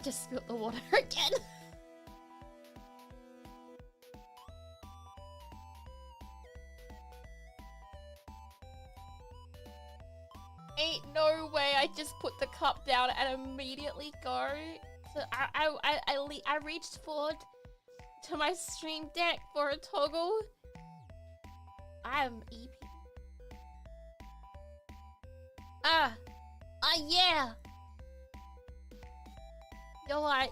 just spilled the water again. Ain't no way I just put the cup down and immediately go. So I reached forward to my stream deck for a toggle. I'm EP. Yeah. You're like,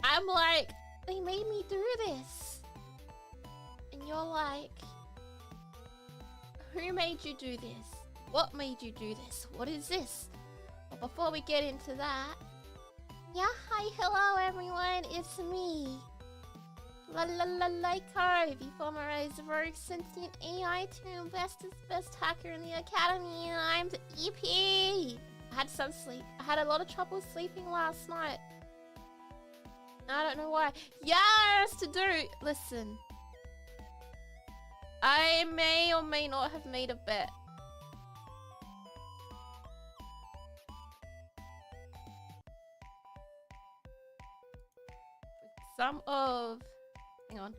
I'm like, they made me do this. And you're like, who made you do this? What made you do this? What is this? But before we get into that, yeah, hi, hello everyone, it's me. Lyko, V4Mirai is a very sentient AI tune, best hacker in the academy, and I'm the EP. I had some sleep. I had a lot of trouble sleeping last night. I don't know why. Yes, to do. Listen. I may or may not have made a bet. Some of... Hang on.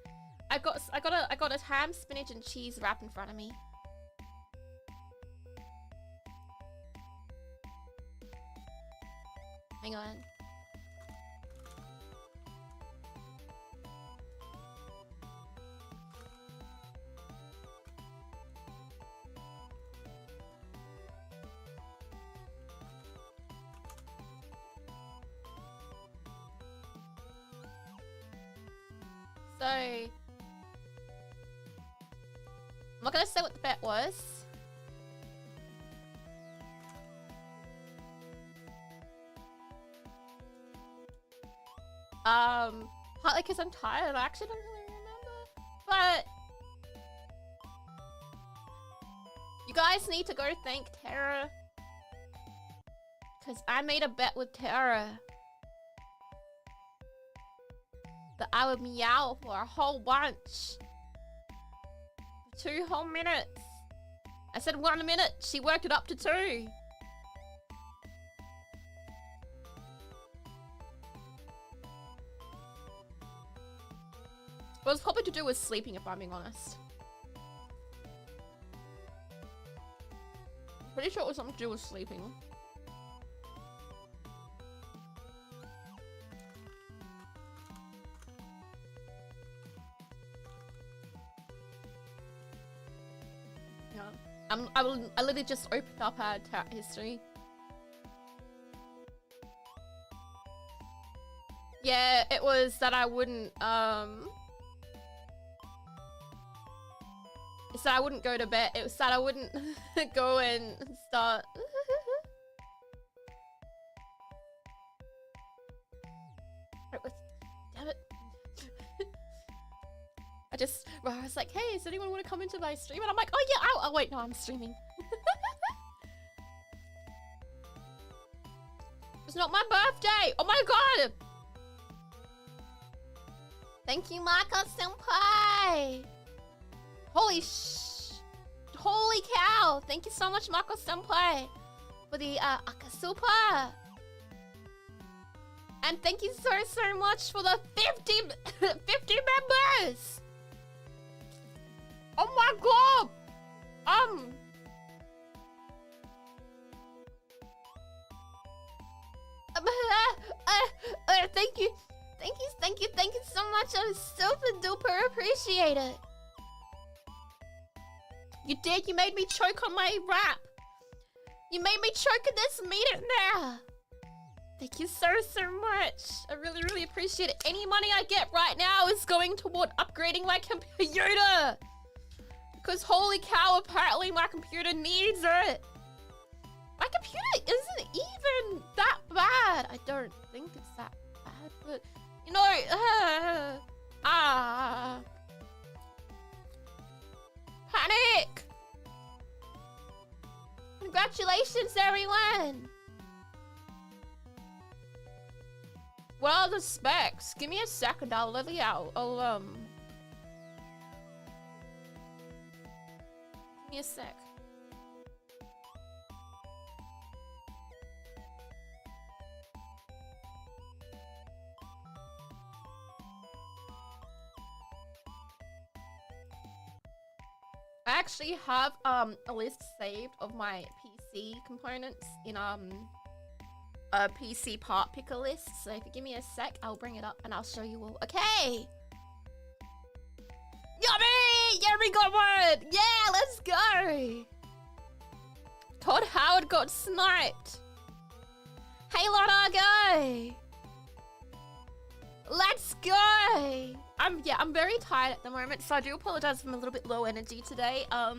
I got a ham, spinach, and cheese wrap in front of me. Hang on. So, I'm not gonna say what the bet was. Partly because I'm tired. I actually don't really remember. But you guys need to go thank Tara, because I made a bet with Tara that I would meow for a whole bunch. 2 whole minutes. I said 1 minute. She worked it up to 2. It was probably to do with sleeping, if I'm being honest. Pretty sure it was something to do with sleeping. I literally just opened up our history. Yeah, it was that I wouldn't it's that I wouldn't go to bed. It was that I wouldn't go and start. Damn it. I was like, hey, does anyone want to come into my stream? And I'm like, oh yeah, oh wait, no, I'm streaming. It's not my birthday. Oh my god. Thank you, Maka Senpai. Holy cow. Thank you so much, Maka Senpai, for the Akasupa. And thank you so much for the 50 members. Oh my god! Thank you so much. I super duper appreciate it. You did. You made me choke on my rap. You made me choke in this meeting there. Thank you so much. I really appreciate it. Any money I get right now is going toward upgrading my computer. Because holy cow, apparently my computer needs it. My computer isn't even that bad. I don't think it's that bad, but you know, panic. Congratulations, everyone. What are the specs? Give me a second. I'll let you out. Give me a sec. I actually have a list saved of my PC components in a PC part picker list. So if you give me a sec, I'll bring it up and I'll show you all. Okay. Yummy! Yeah, we got one! Yeah, let's go! Todd Howard got sniped. Hey, Lana, go! Let's go! I'm very tired at the moment, so I do apologize if I'm a little bit low energy today. I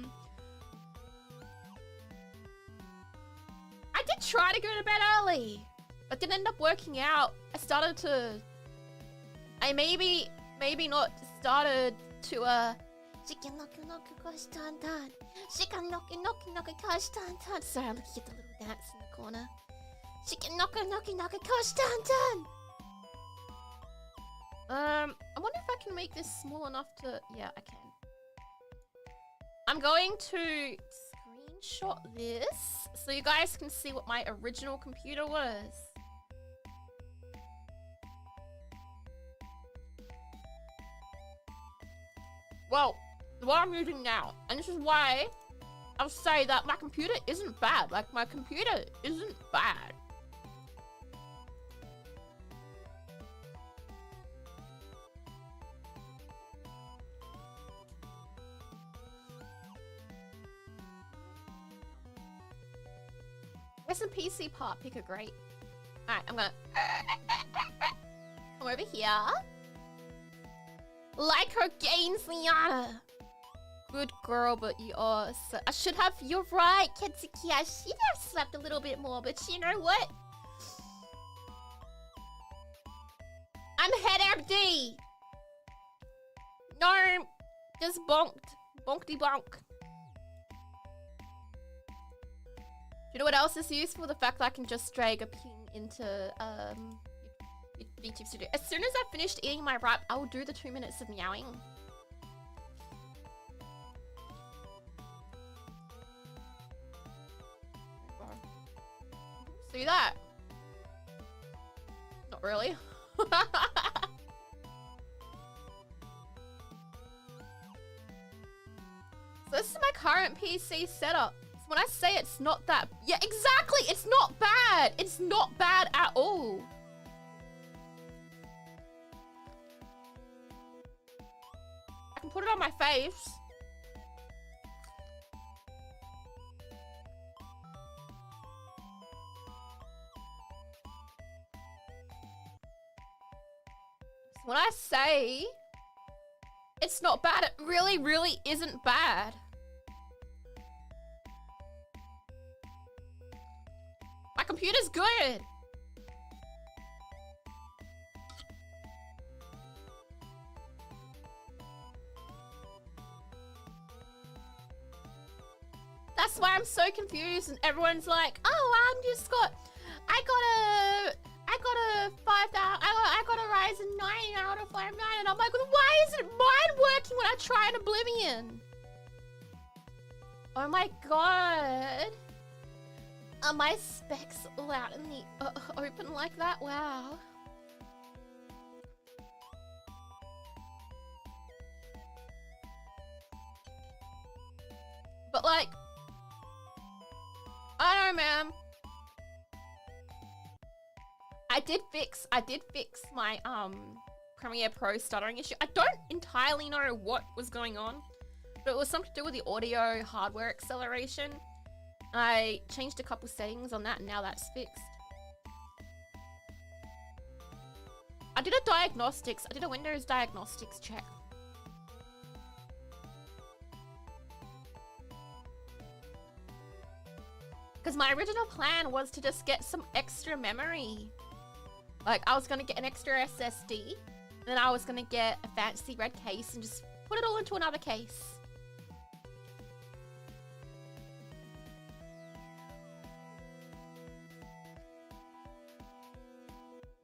did try to go to bed early, but didn't end up working out. I maybe not started to sorry, I'm looking at the little dance in the corner. I wonder if I can make this small enough to... Yeah, I can. I'm going to screenshot this so you guys can see what my original computer was. Well, what I'm using now, and this is why I'll say that my computer isn't bad. Like, my computer isn't bad. There's some PC part picker, great. Alright, I'm gonna come over here. Lyko Lianna. Good girl, but you are so... I should have... You're right, Ketsuki. I should have slept a little bit more, but you know what? I'm head empty. No, just bonked. Bonkty bonk. You know what else is useful? The fact that I can just drag a ping into VTube Studio. As soon as I've finished eating my wrap, I will do the 2 minutes of meowing. See that? Not really. So this is my current PC setup. When I say it's not that... Yeah, exactly! It's not bad! It's not bad at all. I can put it on my face. So when I say it's not bad, it really, really isn't bad. My computer's good. That's why I'm so confused, and everyone's like, "Oh, I got a 5,000, I got a Ryzen 9 out of 5 9," and I'm like, why isn't mine working when I try an Oblivion? Oh my god. Are my specs all out in the open like that? Wow. But like, I don't know, man. I did fix my Premiere Pro stuttering issue. I don't entirely know what was going on, but it was something to do with the audio hardware acceleration. I changed a couple settings on that and now that's fixed. I did a Windows diagnostics check. Because my original plan was to just get some extra memory. Like, I was going to get an extra SSD, and then I was going to get a fancy red case and just put it all into another case.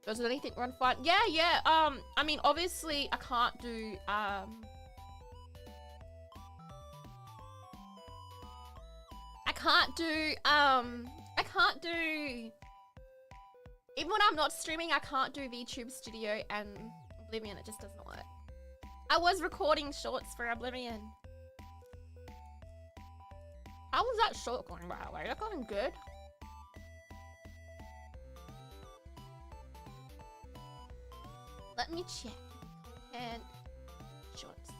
Does anything run fine? Yeah. I mean, obviously, I can't do, even when I'm not streaming, I can't do VTube Studio and Oblivion. It just doesn't work. I was recording shorts for Oblivion. How was that short going, by the way? That going good? Let me check. And shorts.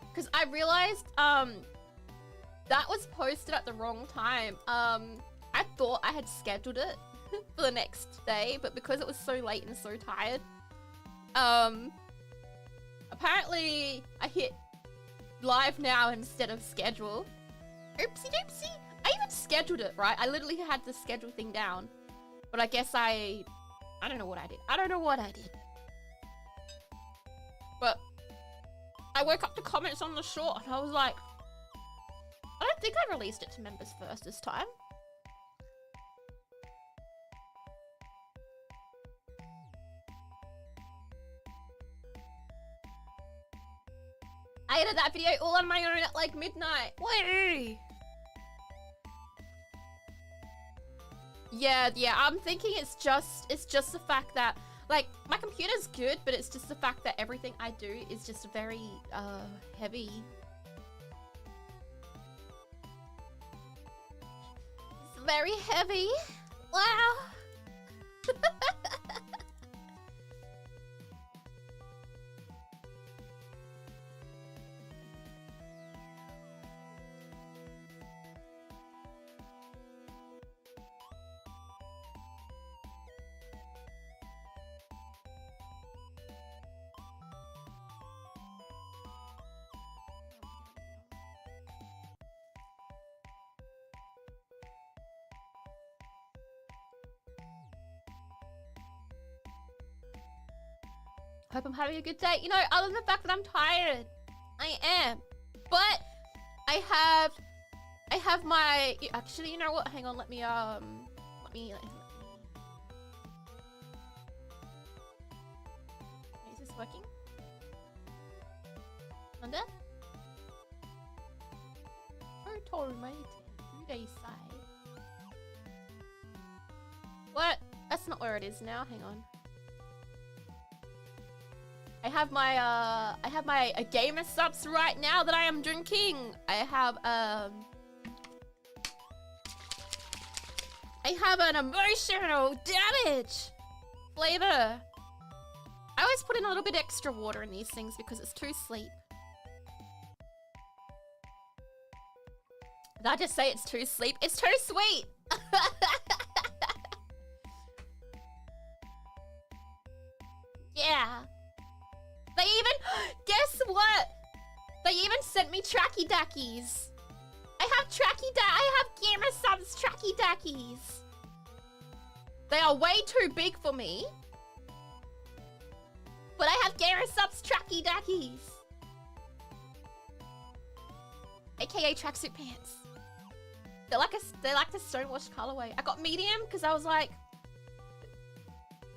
Because I realized, that was posted at the wrong time. I thought I had scheduled it for the next day, but because it was so late and so tired, apparently I hit live now instead of schedule. Oopsie doopsie. I even scheduled it, right? I literally had the schedule thing down, but I guess I don't know what I did. I don't know what I did. But I woke up to comments on the short and I was like, I don't think I released it to members first this time. I edited that video all on my own at like midnight. Wait. Yeah, I'm thinking it's just the fact that, like, my computer's good, but it's just the fact that everything I do is just very, heavy. It's very heavy. Wow. Hope I'm having a good day. You know, other than the fact that I'm tired, I am. But I have my. Actually, you know what? Hang on. Let me. Is this working? Under? What? That's not where it is now. Hang on. I have my gamer subs right now that I am drinking. I have an emotional damage flavor. I always put in a little bit extra water in these things because it's too sweet. Did I just say it's too sweet? It's too sweet. Yeah. They even, guess what? They even sent me tracky dackies. I have gamer subs tracky dackies. They are way too big for me. But I have gamer subs tracky dackies. AKA tracksuit pants. They're like the stonewashed colorway. I got medium because I was like,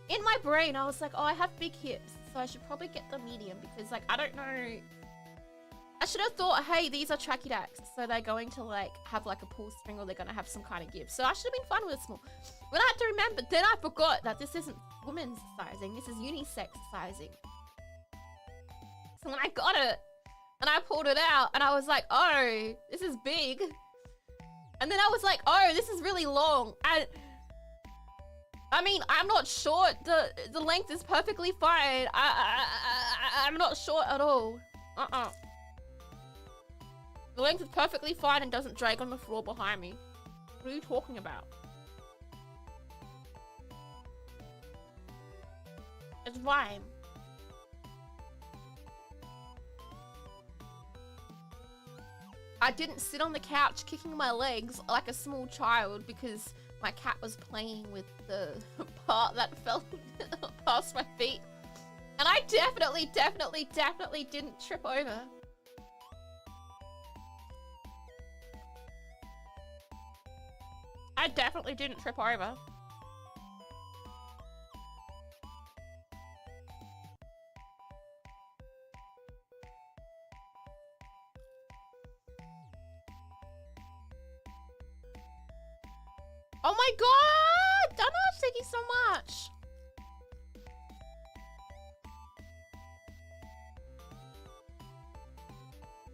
in my brain, I was like, oh, I have big hips, so I should probably get the medium because, like, I don't know. I should have thought, hey, these are tracky dacks, so they're going to, like, have, like, a pull string or they're going to have some kind of give. So I should have been fine with a small. But I had to remember, then I forgot that this isn't women's sizing. This is unisex sizing. So when I got it, and I pulled it out, and I was like, oh, this is big. And then I was like, oh, this is really long. And I mean, I'm not short. The length is perfectly fine. I'm not short at all. The length is perfectly fine and doesn't drag on the floor behind me. What are you talking about? It's fine. I didn't sit on the couch kicking my legs like a small child because my cat was playing with the part that fell past my feet. And I definitely didn't trip over. I definitely didn't trip over. Oh my god! Danash, thank you so much!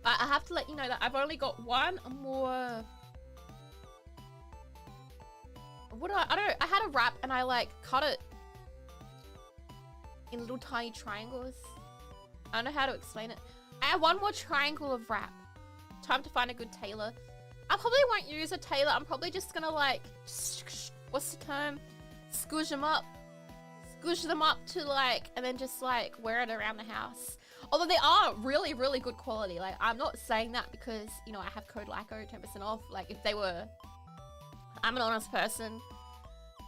I have to let you know that I've only got one more what do I had a wrap and I like cut it in little tiny triangles. I don't know how to explain it. I have one more triangle of wrap. Time to find a good tailor. I probably won't use a tailor. I'm probably just gonna like, what's the term? Squish them up. Squish them up to like, and then just like wear it around the house. Although they are really, really good quality. Like, I'm not saying that because, you know, I have code Lyko, 10% off. Like, if they were, I'm an honest person.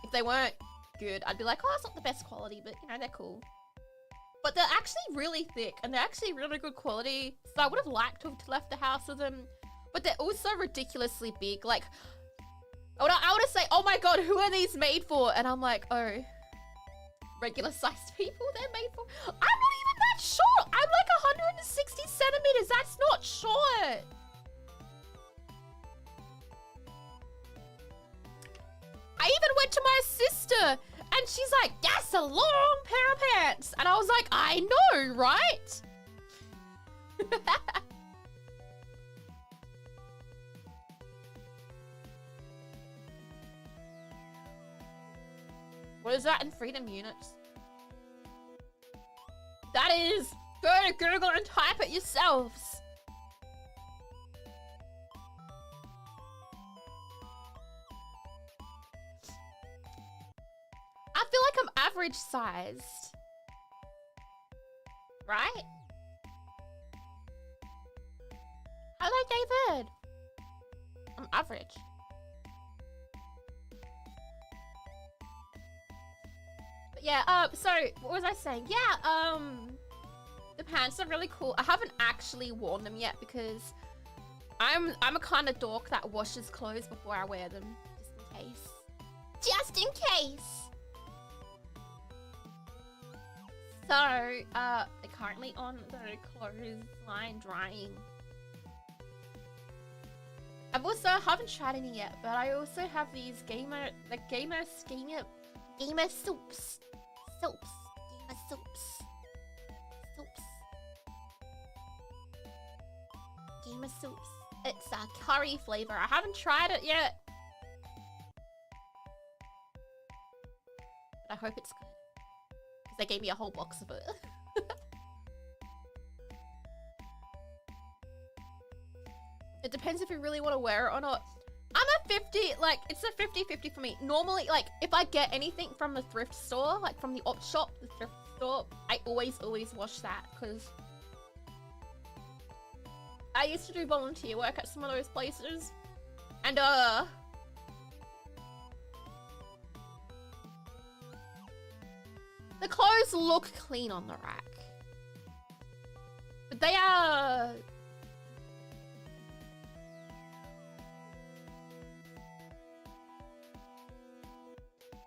If they weren't good, I'd be like, oh, it's not the best quality, but, you know, they're cool. But they're actually really thick, and they're actually really good quality. So I would have liked to have left the house with them. But they're also ridiculously big. Like, I would have say, oh my god, who are these made for? And I'm like, oh, regular sized people they're made for? I'm not even that short. I'm like 160 centimeters. That's not short. I even went to my sister and she's like, that's a long pair of pants. And I was like, I know, right? What is that in freedom units? That is, go to Google and type it yourselves. I feel like I'm average sized. Right? Hello, David. I'm average. But yeah, so what was I saying? Yeah, the pants are really cool. I haven't actually worn them yet because I'm a kind of dork that washes clothes before I wear them, just in case. Just in case. So, they're currently on the clothesline drying. I've also haven't tried any yet, but I also have these gamer soups. Gamer soups. It's a curry flavor. I haven't tried it yet. But I hope it's good. Because they gave me a whole box of it. It depends if you really want to wear it or not. I'm a 50, like, it's a 50-50 for me. Normally, like, if I get anything from the thrift store, like from the op shop, the thrift store, I always wash that, because I used to do volunteer work at some of those places, and, the clothes look clean on the rack. But they are...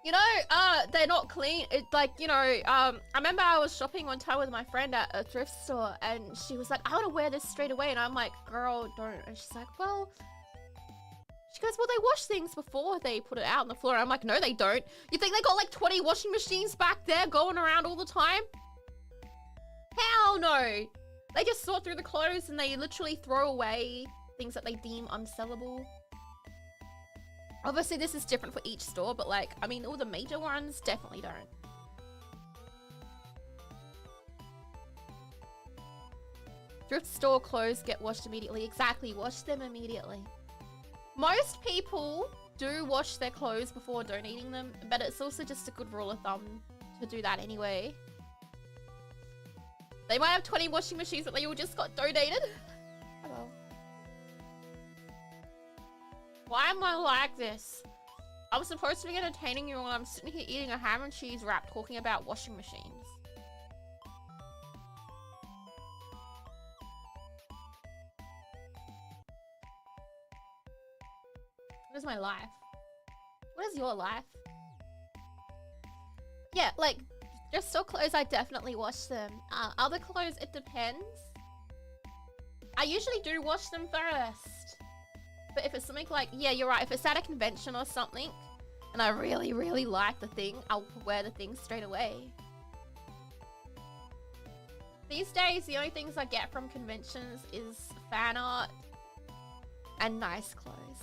You know, they're not clean. It's like, you know, I remember I was shopping one time with my friend at a thrift store and she was like, I want to wear this straight away. And I'm like, girl, don't. And she's like, well, she goes, well, they wash things before they put it out on the floor. And I'm like, no, they don't. You think they got like 20 washing machines back there going around all the time? Hell no. They just sort through the clothes and they literally throw away things that they deem unsellable. Obviously, this is different for each store, but like, I mean, all the major ones definitely don't. Thrift store clothes get washed immediately. Exactly, wash them immediately. Most people do wash their clothes before donating them, but it's also just a good rule of thumb to do that anyway. They might have 20 washing machines, but they all just got donated. Oh well. Why am I like this? I was supposed to be entertaining you while I'm sitting here eating a ham and cheese wrap talking about washing machines. What is my life? What is your life? Yeah, like, just store clothes, I definitely wash them. Other clothes, it depends. I usually do wash them first. But if it's something like, yeah, you're right. If it's at a convention or something, and I really, really like the thing, I'll wear the thing straight away. These days, the only things I get from conventions is fan art and nice clothes.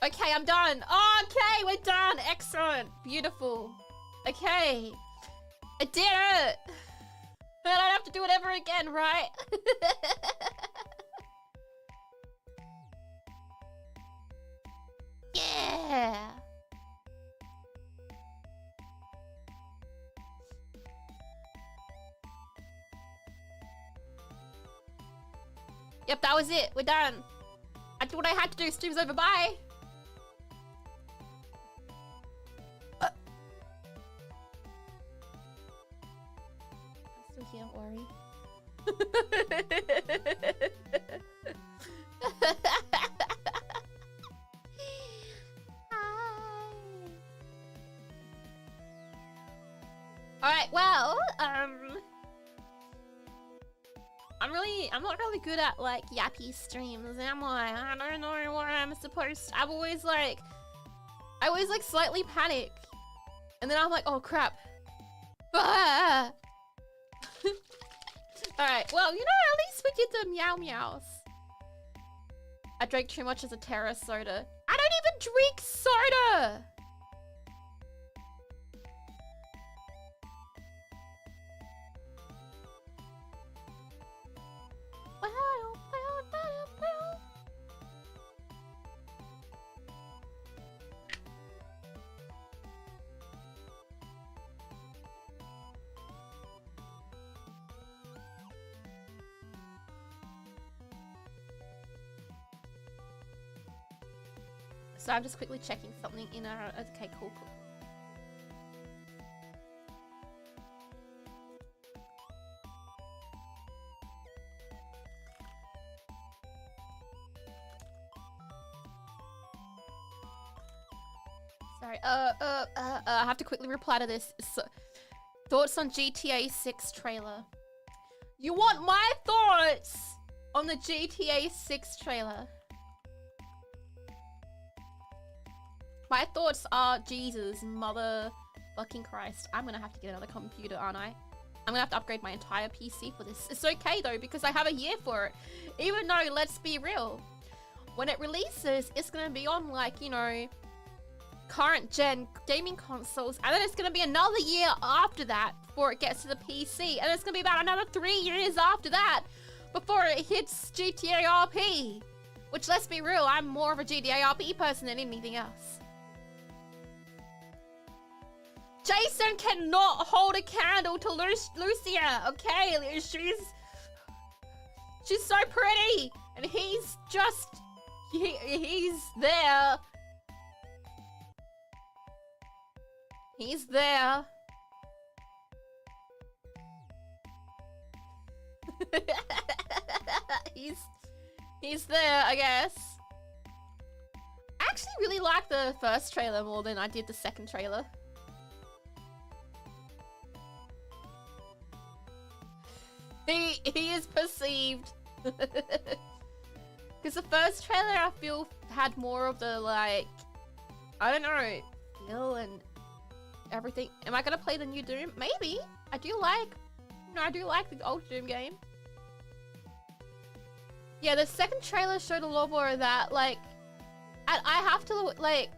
Okay, I'm done. Oh, okay, we're done. Excellent. Beautiful. Okay. I did it. I don't have to do it ever again, right? Yeah. Yep, that was it. We're done. I did what I had to do. Stream's over. Bye. I'm still here, don't worry. Alright, well, I'm not really good at, like, yappy streams, am I? I don't know what I'm supposed to... I always, like, slightly panic. And then I'm like, oh, crap. Ah! Alright, well, you know, at least we did the meow meows. I drank too much as a Terra soda. I don't even drink soda! So I'm just quickly checking something in our... Okay, cool. Sorry, I have to quickly reply to this. So, thoughts on GTA 6 trailer. You want my thoughts on the GTA 6 trailer? My thoughts are, Jesus, mother fucking Christ. I'm gonna have to get another computer, aren't I? I'm gonna have to upgrade my entire PC for this. It's okay though, because I have a year for it. Even though, let's be real, when it releases, it's gonna be on, like, you know, current gen gaming consoles, and then it's gonna be another year after that before it gets to the PC, and it's gonna be about another 3 years after that before it hits GTA RP. Which, let's be real, I'm more of a GTA RP person than anything else. Jason cannot hold a candle to Lucia, okay? She's so pretty, and he's just, he's there. He's there. He's there, I guess. I actually really like the first trailer more than I did the second trailer. He is perceived. Because the first trailer, I feel, had more of the, like, I don't know, feel and everything. Am I gonna play the new Doom? Maybe. I do like the old Doom game. Yeah, the second trailer showed a lot more of that, like, I have to, like,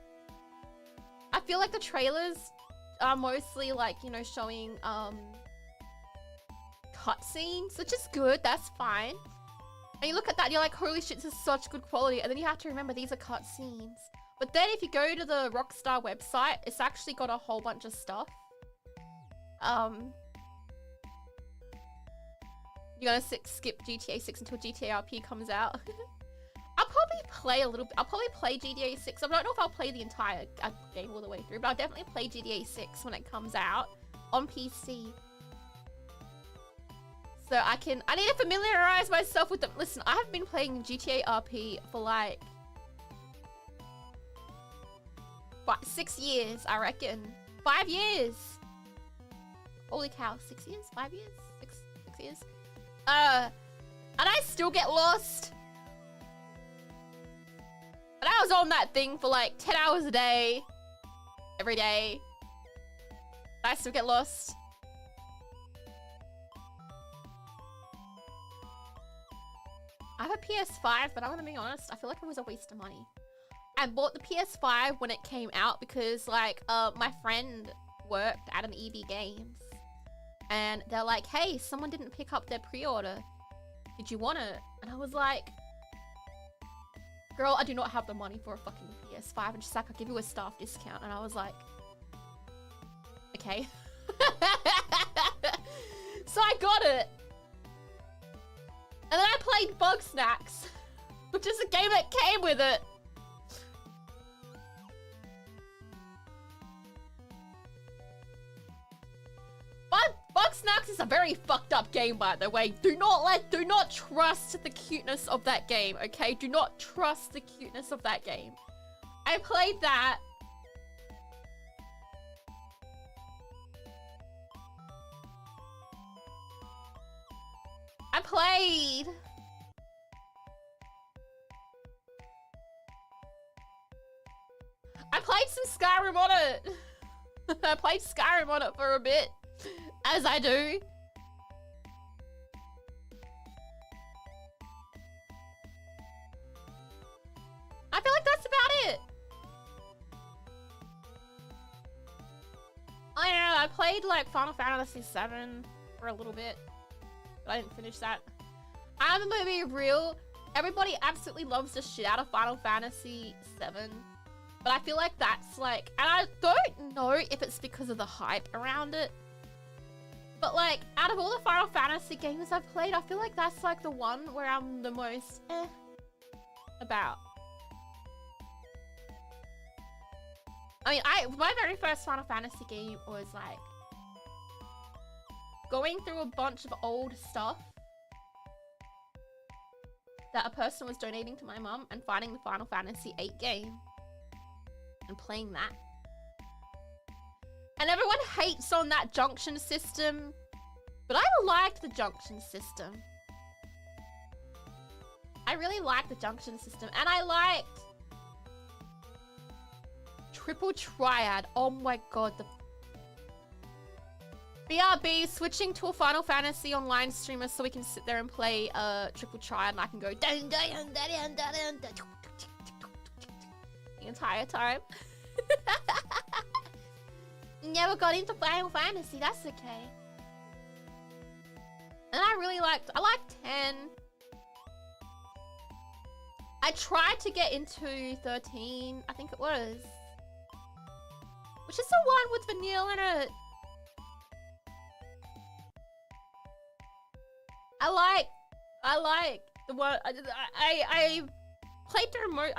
I feel like the trailers are mostly, like, you know, showing, cutscenes, which is good, that's fine. And you look at that and you're like, holy shit, this is such good quality. And then you have to remember these are cutscenes. But then if you go to the Rockstar website, it's actually got a whole bunch of stuff. You're gonna skip GTA 6 until GTA RP comes out. I'll probably play a little bit. I'll probably play GTA 6. I don't know if I'll play the entire game all the way through, but I'll definitely play GTA 6 when it comes out on PC. So I need to familiarize myself with them. Listen, I have been playing GTA RP for like 6 years, I reckon. 5 years. Holy cow, 6 years? 5 years? Six years? And I still get lost. And I was on that thing for like 10 hours a day. Every day. I still get lost. I have a PS5, but I'm gonna be honest, I feel like it was a waste of money. I bought the PS5 when it came out because like my friend worked at an EB Games and they're like, hey, someone didn't pick up their pre-order. Did you want it? And I was like, girl, I do not have the money for a fucking PS5. And she's like, I'll give you a staff discount. And I was like, okay. So I got it. And then I played Bug Snacks, which is a game that came with it. Bug Snacks is a very fucked up game, by the way. Do not trust the cuteness of that game, okay? Do not trust the cuteness of that game. I played that. I played some Skyrim on it. I played Skyrim on it for a bit. As I do. I feel like that's about it. I don't know, I played like Final Fantasy VII for a little bit. But I didn't finish that. I'm gonna be real. Everybody absolutely loves the shit out of Final Fantasy VII. But I feel like that's like... And I don't know if it's because of the hype around it. But like, out of all the Final Fantasy games I've played, I feel like that's like the one where I'm the most about. I mean, my very first Final Fantasy game was like going through a bunch of old stuff that a person was donating to my mum and finding the Final Fantasy VIII game and playing that. And everyone hates on that junction system, but I liked the junction system. I really liked the junction system, and I liked Triple Triad. Oh my god, the BRB switching to a Final Fantasy online streamer so we can sit there and play Triple Triad and I can go dun, dun, dun, dun, dun, dun, dun, the entire time. Never got into Final Fantasy, that's okay. And I liked 10. I tried to get into 13, I think it was. Which is the one with vanilla in it. I like the one, I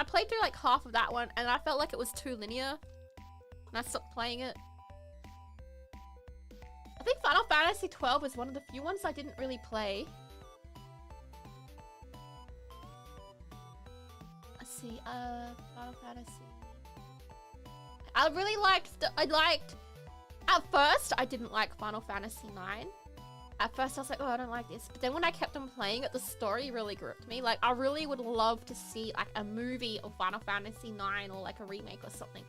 played through like half of that one and I felt like it was too linear. And I stopped playing it. I think Final Fantasy 12 was one of the few ones I didn't really play. Let's see, Final Fantasy. I really liked, at first I didn't like Final Fantasy 9. At first I was like, oh, I don't like this. But then when I kept on playing it, the story really gripped me. Like, I really would love to see like a movie of Final Fantasy 9 or like a remake or something.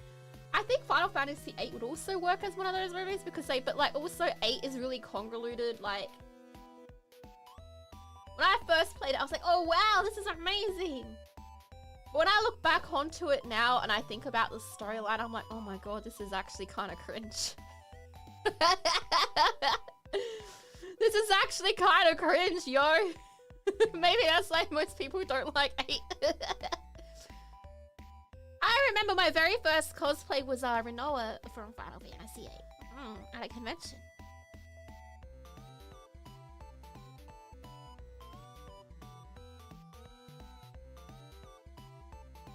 I think Final Fantasy 8 would also work as one of those movies because but like also 8 is really convoluted. Like, when I first played it, I was like, oh wow, this is amazing. But when I look back onto it now and I think about the storyline, I'm like, oh my god, this is actually kind of cringe. This is actually kind of cringe, yo. Maybe that's why most people don't like 8. I remember my very first cosplay was Rinoa from Final Fantasy 8 at a convention.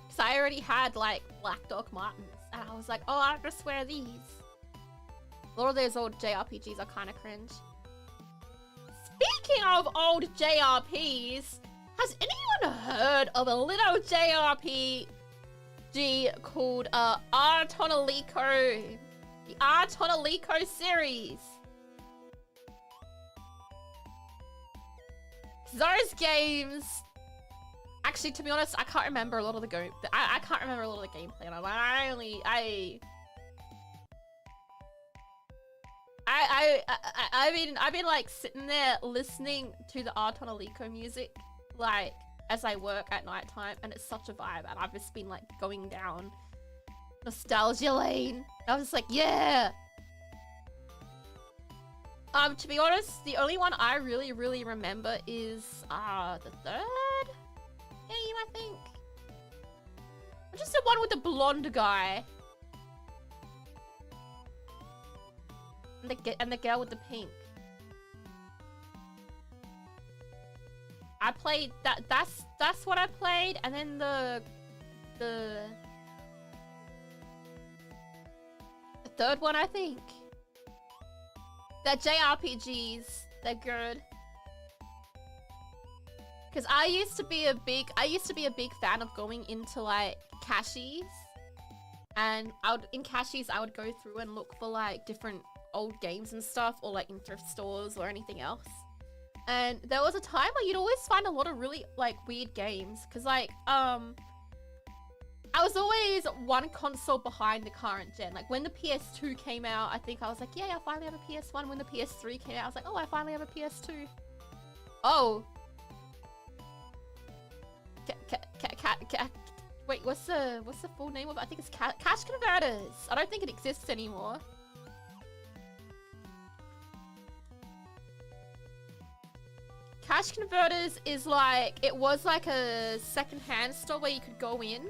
So I already had like Black Dog Martens, and I was like, oh, I'll just wear these. A lot of those old JRPGs are kind of cringe. Speaking of old JRPs, has anyone heard of a little JRPG called Liko? The Liko series. Those games. Actually, to be honest, I can't remember a lot of the I can't remember a lot of the gameplay. And I've been like sitting there listening to the Liko music, like as I work at nighttime, and it's such a vibe. And I've just been like going down nostalgia lane. I was just like, yeah. To be honest, the only one I really remember is the third game, I think. Just the one with the blonde guy. And the girl with the pink. I played that's what I played, and then the third one, I think. They're JRPGs. They're good. Cause I used to be a big fan of going into like cashies, and in cashies I would go through and look for like different old games and stuff, or like in thrift stores or anything else. And there was a time where you'd always find a lot of really like weird games, cause like I was always one console behind the current gen. Like when the PS2 came out, I think I was like, yeah, I finally have a PS1. When the PS3 came out, I was like, oh, I finally have a PS2. Oh. Wait, what's the full name of it? I think it's Cash Converters. I don't think it exists anymore. Cash Converters is like, it was like a second-hand store where you could go in.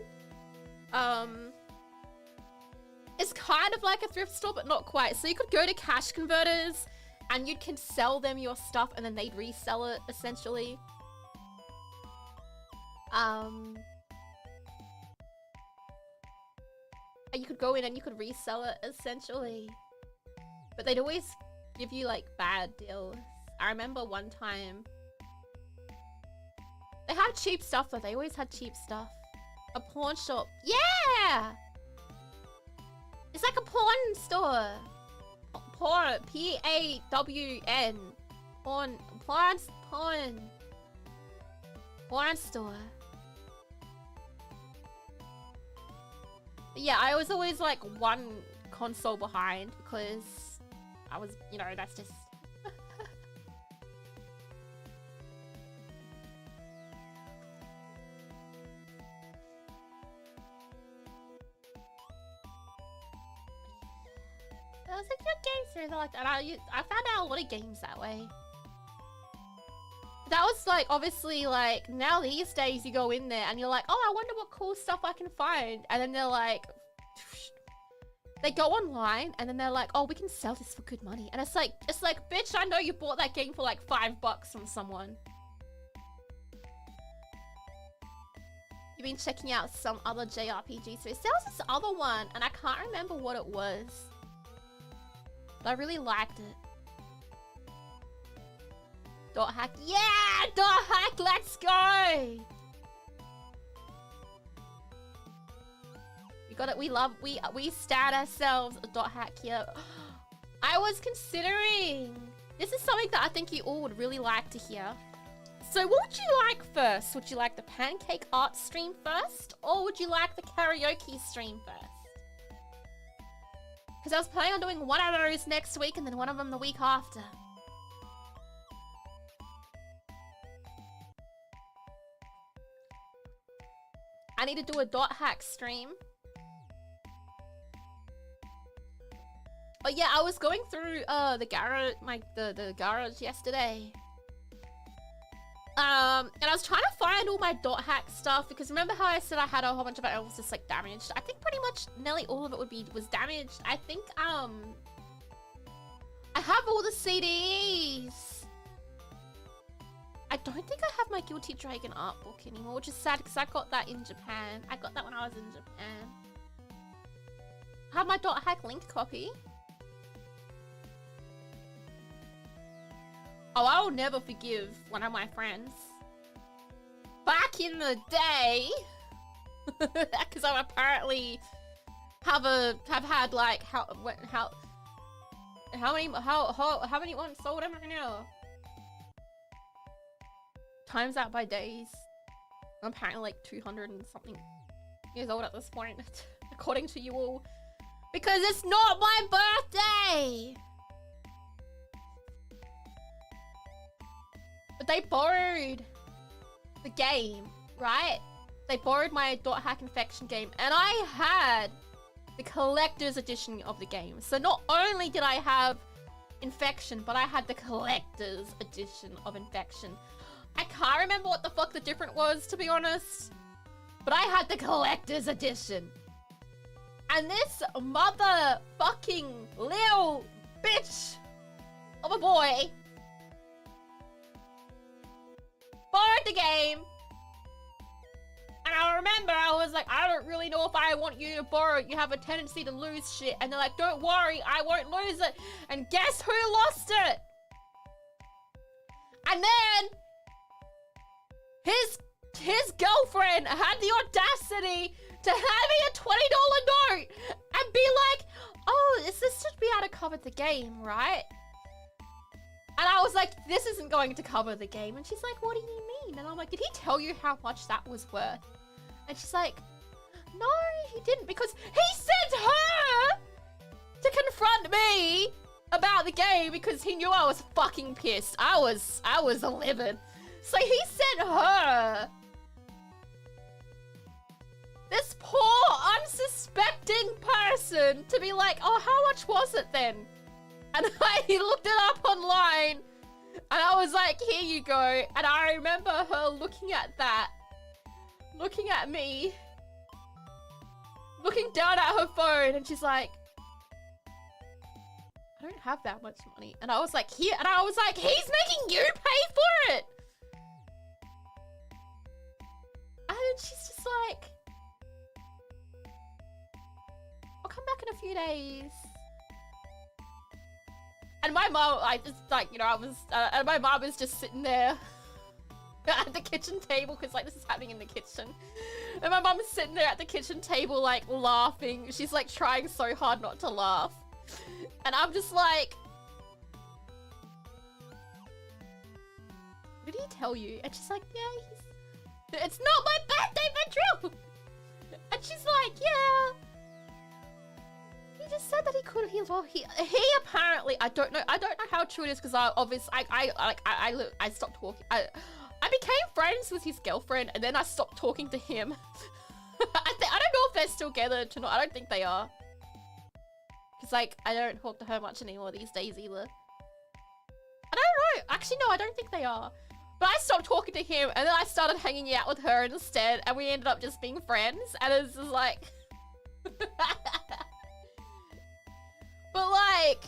It's kind of like a thrift store, but not quite. So you could go to Cash Converters and you can sell them your stuff, and then they'd resell it, essentially. You could go in and you could resell it, essentially. But they'd always give you like bad deals. I remember one time they had cheap stuff, though. They always had cheap stuff. A pawn shop. Yeah! It's like a pawn store. Pawn. P-A-W-N. Pawn. Pawn store. But yeah, I was always like one console behind because I was, you know, that's just... There was a good game series like that. I found out a lot of games that way. That was like, obviously, like, now these days you go in there and you're like, oh, I wonder what cool stuff I can find. And then they're like, they go online and then they're like, oh, we can sell this for good money. And it's like, bitch, I know you bought that game for like $5 from someone. You've been checking out some other JRPG series. There was this other one and I can't remember what it was. But I really liked it. Dot hack. Yeah! Dot hack, let's go! We got it. We stat ourselves a dot hack here. I was considering. This is something that I think you all would really like to hear. So what would you like first? Would you like the pancake art stream first? Or would you like the karaoke stream first? Because I was planning on doing one of those next week and then one of them the week after. I need to do a dot hack stream. Oh yeah, I was going through the garage, the garage yesterday. And I was trying to find all my dot hack stuff because remember how I said I had a whole bunch of it was just like damaged? I think pretty much nearly all of it was damaged. I think I have all the CDs. I don't think I have my Guilty Dragon art book anymore, which is sad because I got that in Japan. I got that when I was in Japan. I have my dot hack link copy. Oh, I'll never forgive one of my friends. Back in the day, because I apparently have had like how many ones sold am I now? Times that by days. I'm apparently like 200 and something years old at this point, according to you all, because it's not my birthday. But they borrowed the game, right? They borrowed my dot hack infection game, and I had the collector's edition of the game. So not only did I have infection, but I had the collector's edition of infection. I can't remember what the fuck the difference was, to be honest. But I had the collector's edition. And this motherfucking little bitch of a boy borrowed the game, and I remember I was like, I don't really know if I want you to borrow it. You have a tendency to lose shit. And they're like, don't worry, I won't lose it. And guess who lost it? And then his girlfriend had the audacity to hand me a $20 note and be like, oh, this should be able to cover the game, right? And I was like, this isn't going to cover the game. And she's like, what do you mean? And I'm like, did he tell you how much that was worth? And she's like, no, he didn't, because he sent her to confront me about the game because he knew I was fucking pissed. I was livid. So he sent her, this poor unsuspecting person, to be like, oh, how much was it then? And I looked it up online, and I was like, here you go. And I remember her looking at that, looking at me, looking down at her phone, and she's like, I don't have that much money. And I was like, here, and I was like, he's making you pay for it. And she's just like, I'll come back in a few days. And my mom, I just like, you know, I was, and my mom was just sitting there at the kitchen table, because like this is happening in the kitchen. And my mom is sitting there at the kitchen table, like laughing. She's like trying so hard not to laugh. And I'm just like, what did he tell you? And she's like, yeah, it's not my birthday, Ventril! And she's like, yeah. He just said that he could. He apparently, I don't know how true it is, because I stopped talking. I became friends with his girlfriend, and then I stopped talking to him. I don't know if they're still together or not. I don't think they are, because like I don't talk to her much anymore these days either. I don't know. Actually, no, I don't think they are. But I stopped talking to him, and then I started hanging out with her instead, and we ended up just being friends. And it's just like. But like,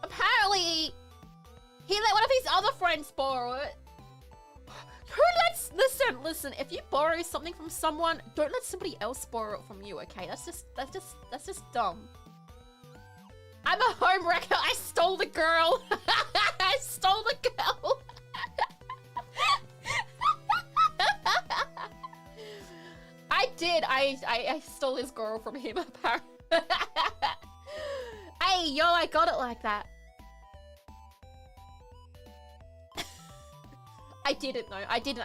apparently, he let one of his other friends borrow it. Who lets, listen, if you borrow something from someone, don't let somebody else borrow it from you, okay? That's just dumb. I'm a home wrecker, I stole the girl. I stole the girl. I did. I stole his girl from him, apparently. Hey, yo, I got it like that. I didn't know. I didn't.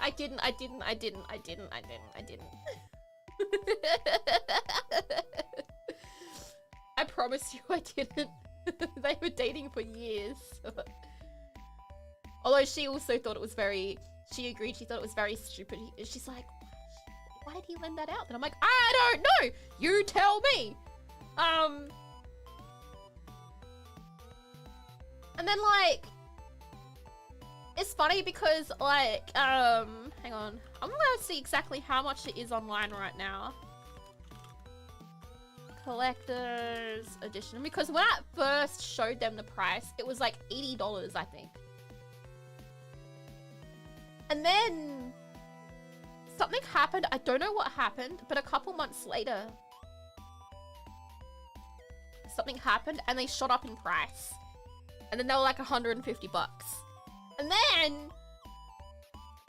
I promise you I didn't. They were dating for years. Although she also thought it was very, she agreed, she thought it was very stupid. She's like, why did he lend that out? And I'm like, I don't know. You tell me. And then like, It's funny because, like, hang on. I'm gonna see exactly how much it is online right now. Collector's edition. Because when I first showed them the price, it was like $80, I think. And then something happened. I don't know what happened, but a couple months later, something happened and they shot up in price. And then they were like 150 bucks. And then,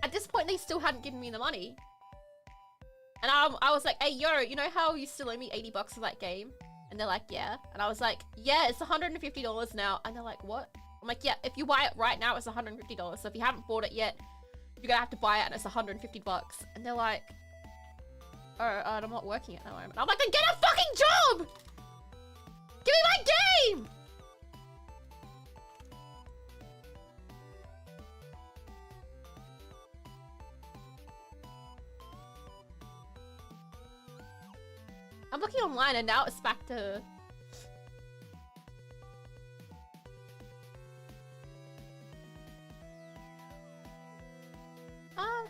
at this point, they still hadn't given me the money. And I was like, hey, yo, you know how you still owe me 80 bucks for that game? And they're like, yeah. And I was like, yeah, it's $150 now. And they're like, what? I'm like, yeah, if you buy it right now, it's $150. So if you haven't bought it yet, you're gonna have to buy it and it's 150 bucks. And they're like, oh, I'm not working at the moment. I'm like, then get a fucking job! Give me my game! I'm looking online and now it's back to...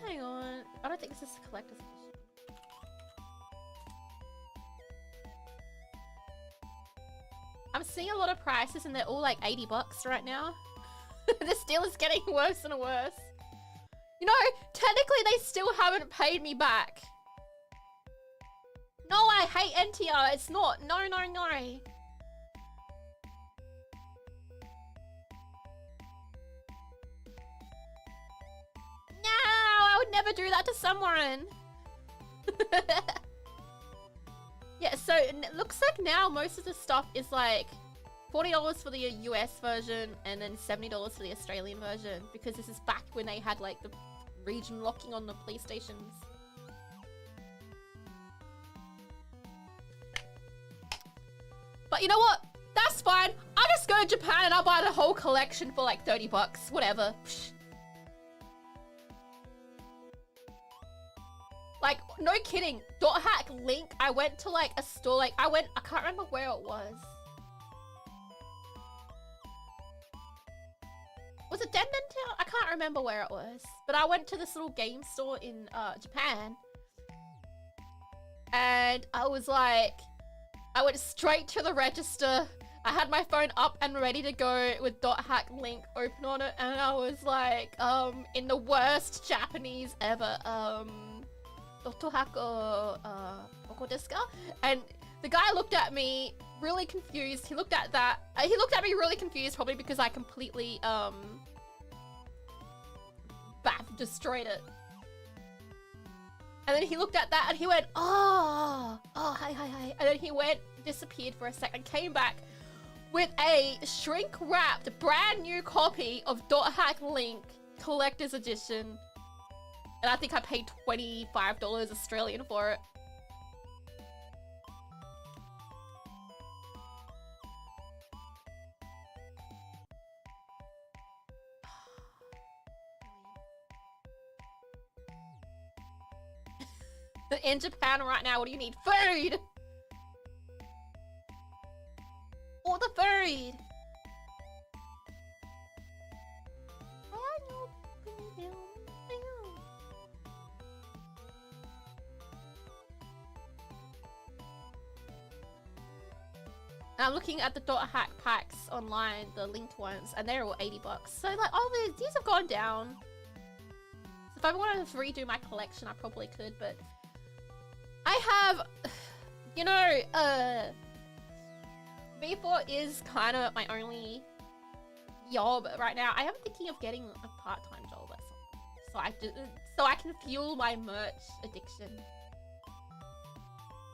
hang on. I don't think this is a collector's edition. I'm seeing a lot of prices and they're all like 80 bucks right now. This deal is getting worse and worse. You know, technically they still haven't paid me back. No, I hate NTR. It's not. No, no, no. No, I would never do that to someone. Yeah, so it looks like now most of the stuff is like $40 for the US version and then $70 for the Australian version because this is back when they had like the region locking on the PlayStations. But you know what? That's fine. I'll just go to Japan and I'll buy the whole collection for like 30 bucks. Whatever. Psh. Like, no kidding. Dot Hack Link, I went to like a store, like I can't remember where it was. Was it Dendentown? I can't remember where it was. But I went to this little game store in Japan. And I was like, I went straight to the register. I had my phone up and ready to go with Dot Hack Link open on it. And I was like, in the worst Japanese ever, Doto Hako, Oko desu ka? And the guy looked at me really confused. He looked at that. He looked at me really confused, probably because I completely, destroyed it. And then he looked at that and he went, oh, hi. And then he went, disappeared for a second, came back with a shrink-wrapped, brand new copy of Dot Hack Link Collector's Edition. And I think I paid $25 Australian for it. In Japan right now, what do you need? Food! All the food! I'm looking at the Dot Hack packs online, the linked ones, and they're all 80 bucks. So like, oh, these have gone down. So if I wanted to redo my collection, I probably could, but I have, you know, V4 is kind of my only job right now. I am thinking of getting a part-time job at some point, so I can fuel my merch addiction.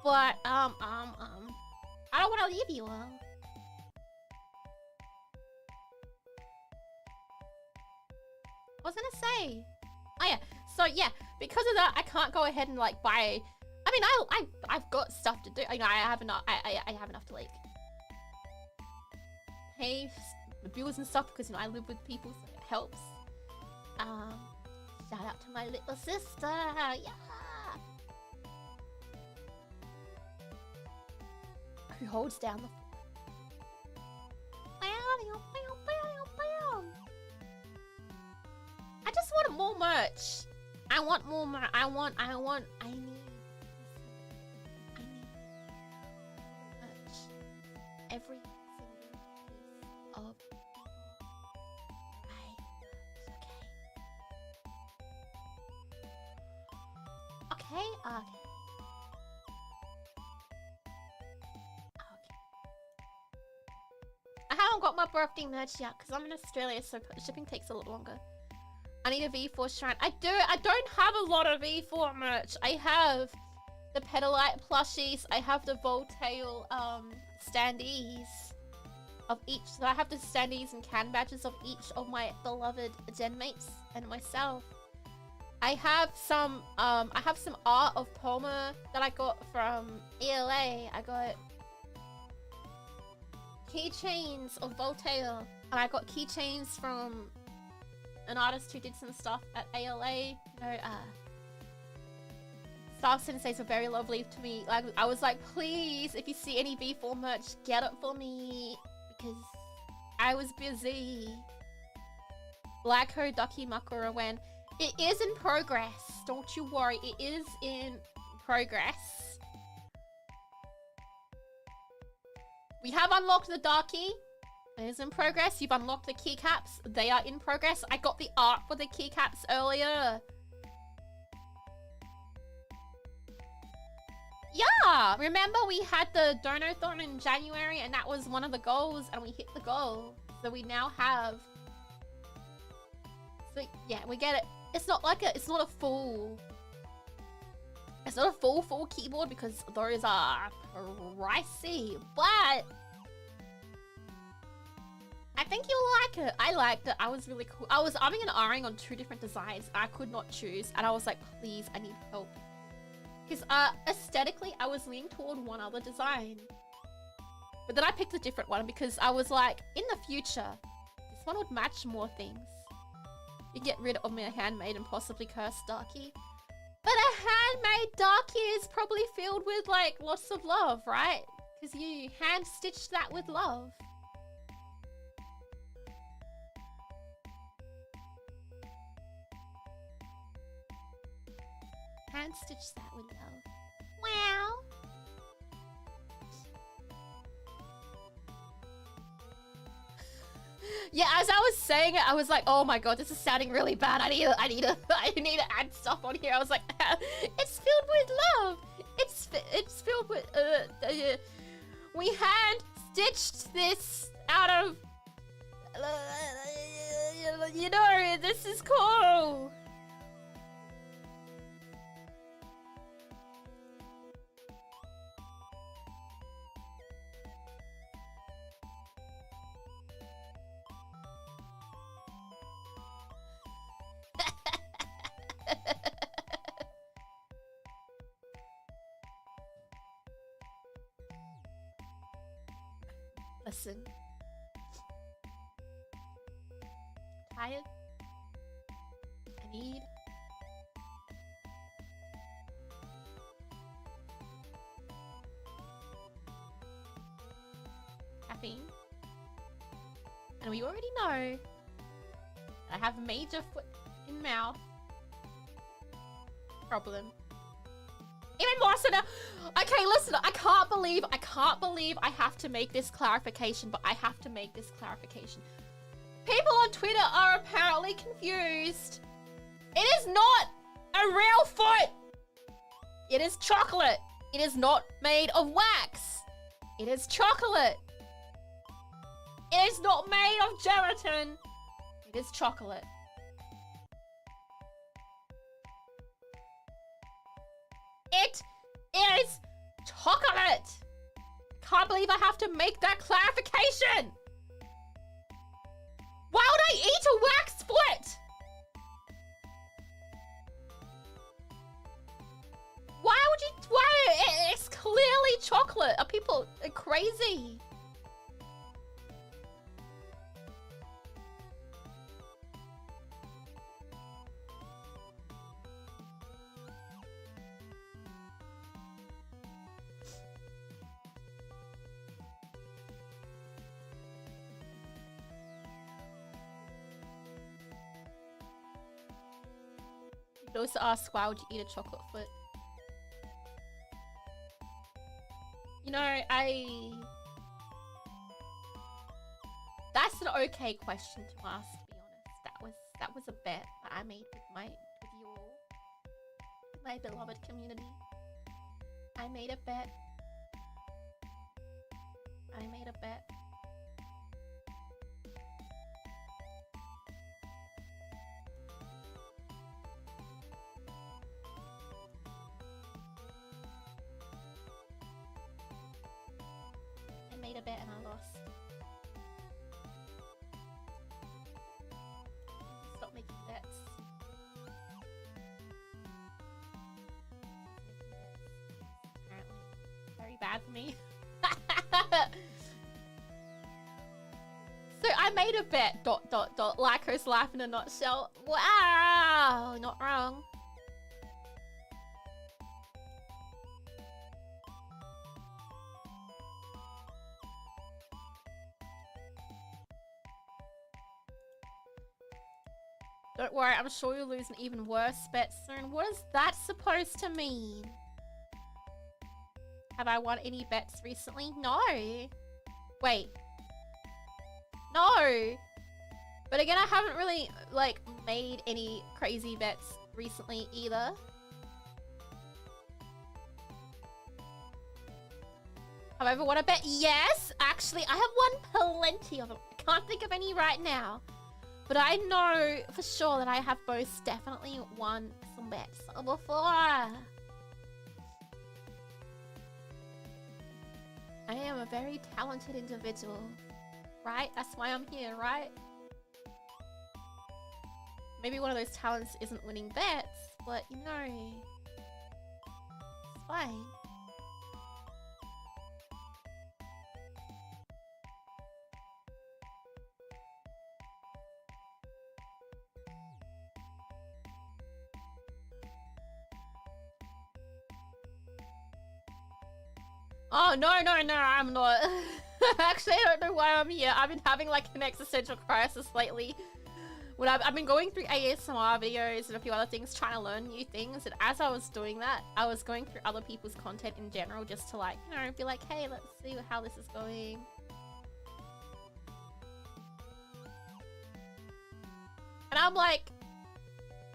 But I don't want to leave you all. I was gonna say, oh yeah, so yeah, because of that, I can't go ahead and like buy. I mean, I've got stuff to do. You know, I have enough. I have enough to like pay the bills and stuff because you know I live with people, so it helps. Shout out to my little sister. Yeah. Who holds down the want more merch. I want more merch. I need merch. Every single piece of okay. I haven't got my birthday merch yet because I'm in Australia, so shipping takes a lot longer. I need a V4 shrine. I don't have a lot of V4 merch. I have the Pedalite plushies. I have the Voltail standees of each. So I have the standees and can badges of each of my beloved gen mates and myself. I have some art of Palmer that I got from ELA. I got keychains of Voltail, and I got keychains from an artist who did some stuff at ALA. You know, Staff senseis were very lovely to me. Like, I was like, please, if you see any V4 merch, get it for me, because I was busy. Lyko Ducky Makura when it is in progress. Don't you worry, it is in progress. We have unlocked the Darky. It is in progress. You've unlocked the keycaps. They are in progress. I got the art for the keycaps earlier. Yeah! Remember we had the Donathon in January and that was one of the goals and we hit the goal. So we now have... So yeah, we get it. It's not like it's not a full... It's not a full keyboard because those are pricey, but I think you'll like it. I liked it. I was really cool. I was umming and ahhing on 2 different designs. I could not choose, and I was like, please, I need help. Because aesthetically, I was leaning toward one other design, but then I picked a different one because I was like, in the future, this one would match more things. You get rid of my handmade and possibly cursed Darky. But a handmade Darky is probably filled with, like, lots of love, right? Because you hand-stitched that with love. Hand-stitched that with love. Wow. Yeah, as I was saying it, I was like, "Oh my god, this is sounding really bad. I need to add stuff on here." I was like, "It's filled with love. It's filled with we hand stitched this out of you know, this is cool." Listen. Tired? I need caffeine. And we already know I have major foot in mouth problem. Even more so now. Okay, listen, I can't believe I have to make this clarification, but I have to make this clarification. People on Twitter are apparently confused. It is not a real foot. It is chocolate. It is not made of wax. It is chocolate. It is not made of gelatin. It is chocolate. It is chocolate! Can't believe I have to make that clarification! Why would I eat a wax foot? Why would you? It's clearly chocolate. Are people crazy? But also ask, why would you eat a chocolate foot? You know, that's an okay question to ask, to be honest. That was a bet that I made with you all. My beloved community. I made a bet. I made a bet. I made a bet and I lost. Stop making bets. Apparently very bad for me. So I made a bet, ... Lyko's life in a nutshell. Wow, not wrong. Don't worry, I'm sure you'll lose an even worse bet soon. What is that supposed to mean? Have I won any bets recently? No. Wait. No. But again, I haven't really, like, made any crazy bets recently either. However, what I bet, yes, actually, I have won plenty of them. I can't think of any right now. But I know for sure that I have most definitely won some bets before. I am a very talented individual, right? That's why I'm here, right? Maybe one of those talents isn't winning bets, but you know, it's fine. Oh, no, I'm not. Actually, I don't know why I'm here. I've been having like an existential crisis lately. When I've been going through ASMR videos and a few other things, trying to learn new things. And as I was doing that, I was going through other people's content in general just to like, you know, be like, hey, let's see how this is going. And I'm like,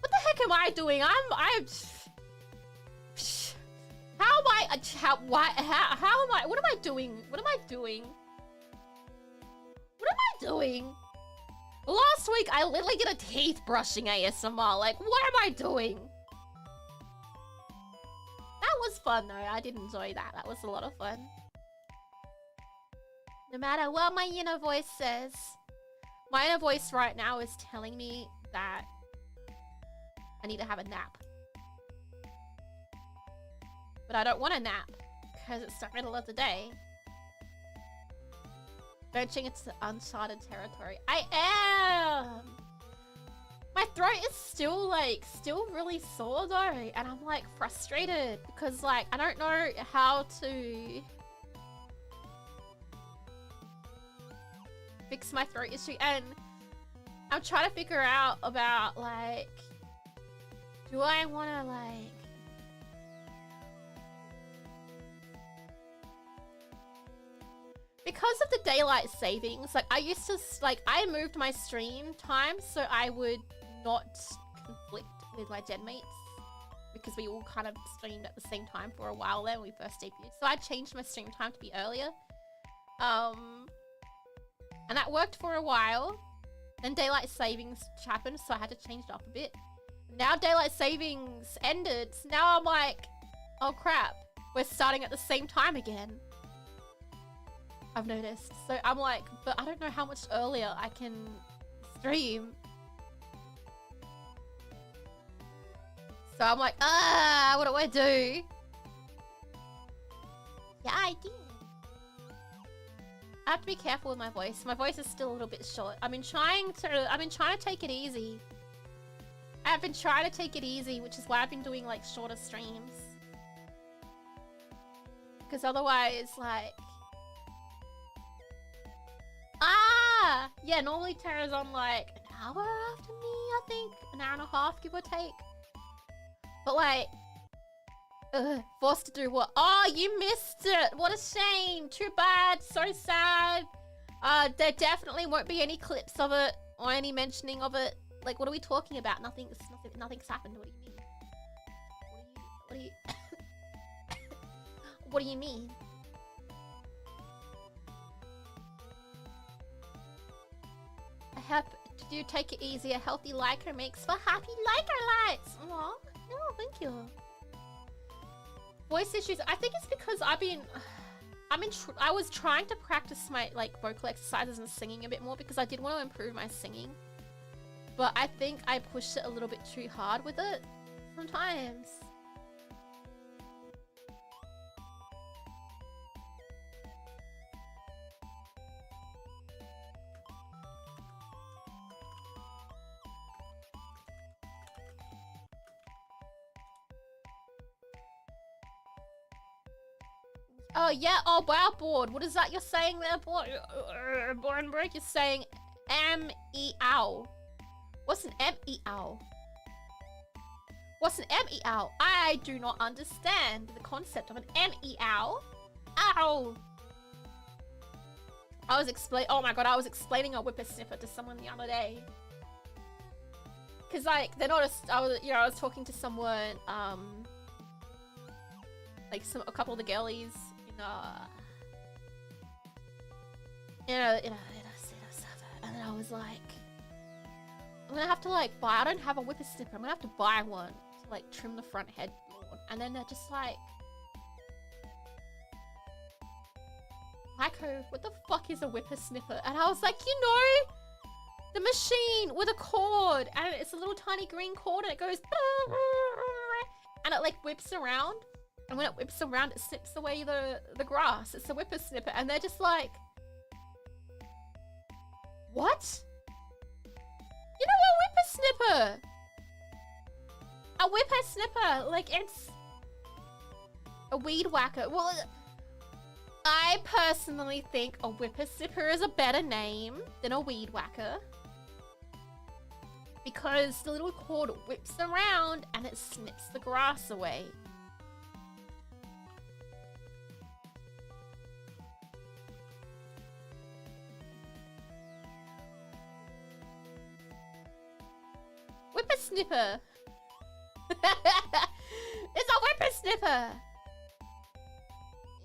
what the heck am I doing? How am I, what am I doing? What am I doing? What am I doing? Last week, I literally did a teeth brushing ASMR. Like, what am I doing? That was fun, though. I did enjoy that. That was a lot of fun. No matter what my inner voice says, my inner voice right now is telling me that I need to have a nap. But I don't want a nap because it's the middle of the day. Venturing into uncharted territory. I am! My throat is still really sore though. And I'm like frustrated because like, I don't know how to fix my throat issue. And I'm trying to figure out about like, do I want to like, because of the daylight savings, like I used to, like I moved my stream time so I would not conflict with my gen mates because we all kind of streamed at the same time for a while there when we first debuted. So I changed my stream time to be earlier. And that worked for a while. Then daylight savings happened, so I had to change it up a bit. Now daylight savings ended, so now I'm like, oh crap, we're starting at the same time again. I've noticed. So I'm like, but I don't know how much earlier I can stream. So I'm like, what do I do? Yeah, I did. I have to be careful with my voice. My voice is still a little bit short. I've been trying to take it easy. I've been trying to take it easy, which is why I've been doing like shorter streams. Because otherwise, like, yeah, normally Tara's on like an hour after me, I think. An hour and a half, give or take. But like, forced to do what? Oh, you missed it. What a shame. Too bad. So sad. There definitely won't be any clips of it or any mentioning of it. Like, what are we talking about? Nothing's happened. What do you mean? What do you what do you mean? I hope you take it easy. A healthy Lyko makes for happy Lyko lights. Aw, no, thank you. Voice issues. I think it's because I was trying to practice my like vocal exercises and singing a bit more because I did want to improve my singing. But I think I pushed it a little bit too hard with it sometimes. Oh yeah, oh wow, board. What is that you're saying there, board? Born break, you're saying M-E-ow. What's an M-E-ow? What's an M-E-ow? I do not understand the concept of an M-E-ow. Ow! Oh my god, I was explaining a whippersnapper to someone the other day. Cause like, they're not I was talking to someone, like a couple of the girlies in a server, and then I was like, I'm gonna have to like buy. I don't have a whippersnapper. I'm gonna have to buy one to like trim the front head lawn. And then they're just like, Lyko, what the fuck is a whippersnapper? And I was like, you know, the machine with a cord, and it's a little tiny green cord, and it goes, and it like whips around. And when it whips around, it snips away the grass. It's a whippersnapper. And they're just like, what? You know, a whippersnapper. A whippersnapper. Like, it's a weed whacker. Well, I personally think a whippersnapper is a better name than a weed whacker. Because the little cord whips around and it snips the grass away. Whippersnapper. It's a whippersnapper.